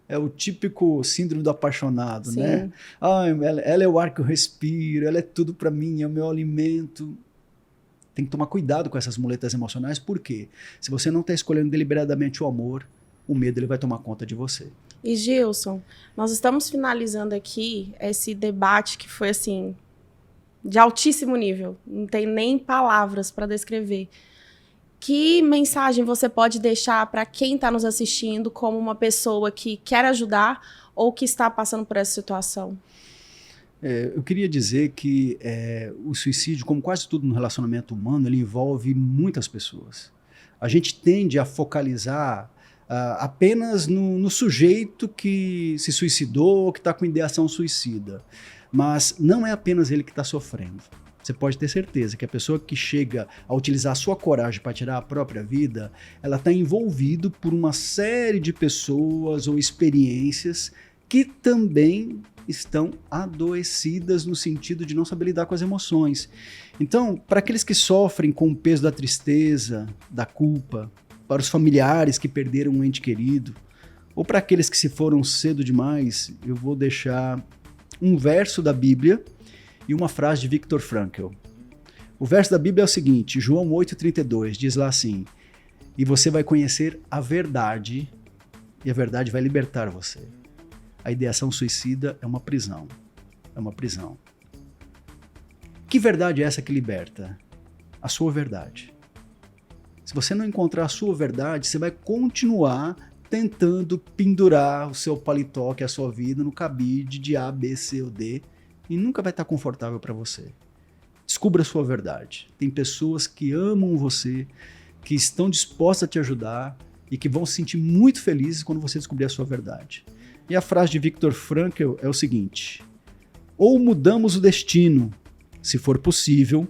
É o típico síndrome do apaixonado, Sim. né? Ah, ela é o ar que eu respiro, ela é tudo para mim, é o meu alimento. Tem que tomar cuidado com essas muletas emocionais, por quê? Se você não está escolhendo deliberadamente o amor, o medo ele vai tomar conta de você. E Gilson, nós estamos finalizando aqui esse debate que foi assim... de altíssimo nível, não tem nem palavras para descrever. Que mensagem você pode deixar para quem está nos assistindo como uma pessoa que quer ajudar ou que está passando por essa situação? Eu queria dizer que o suicídio, como quase tudo no relacionamento humano, ele envolve muitas pessoas. A gente tende a focalizar apenas no sujeito que se suicidou ou que está com ideação suicida. Mas não é apenas ele que está sofrendo. você pode ter certeza que a pessoa que chega a utilizar a sua coragem para tirar a própria vida, ela está envolvida por uma série de pessoas ou experiências que também estão adoecidas no sentido de não saber lidar com as emoções. Então, para aqueles que sofrem com o peso da tristeza, da culpa, para os familiares que perderam um ente querido, ou para aqueles que se foram cedo demais, eu vou deixar um verso da Bíblia e uma frase de Viktor Frankl. O verso da Bíblia é o seguinte, João 8,32, diz lá assim: e você vai conhecer a verdade, e a verdade vai libertar você. A ideação suicida é uma prisão. É uma prisão. Que verdade é essa que liberta? A sua verdade. Se você não encontrar a sua verdade, você vai continuar tentando pendurar o seu paletó, que é a sua vida, no cabide de A, B, C ou D, e nunca vai estar confortável para você. Descubra a sua verdade. Tem pessoas que amam você, que estão dispostas a te ajudar e que vão se sentir muito felizes quando você descobrir a sua verdade. E a frase de Viktor Frankl é o seguinte: ou mudamos o destino, se for possível,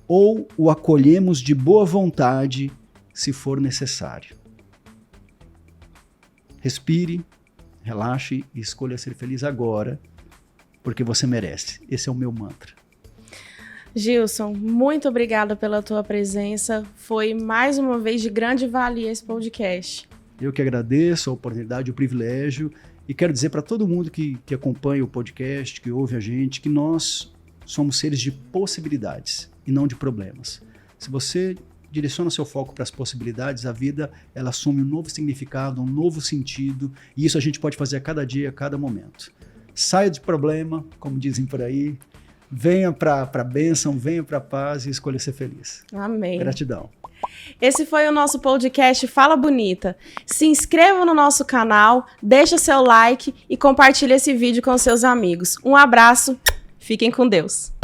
ou o acolhemos de boa vontade, se for necessário. Respire, relaxe e escolha ser feliz agora, porque você merece. Esse é o meu mantra. Gilson, muito obrigada pela tua presença. Foi mais uma vez de grande valia esse podcast. Eu que agradeço a oportunidade, o privilégio, e quero dizer para todo mundo que acompanha o podcast, que ouve a gente, que nós somos seres de possibilidades e não de problemas. Se você direciona seu foco para as possibilidades, a vida ela assume um novo significado, um novo sentido, e isso a gente pode fazer a cada dia, a cada momento. Saia de problema, como dizem por aí, venha para a bênção, venha para a paz e escolha ser feliz. Amém. Gratidão. Esse foi o nosso podcast Fala Bonita. Se inscreva no nosso canal, deixa seu like e compartilhe esse vídeo com seus amigos. Um abraço, fiquem com Deus.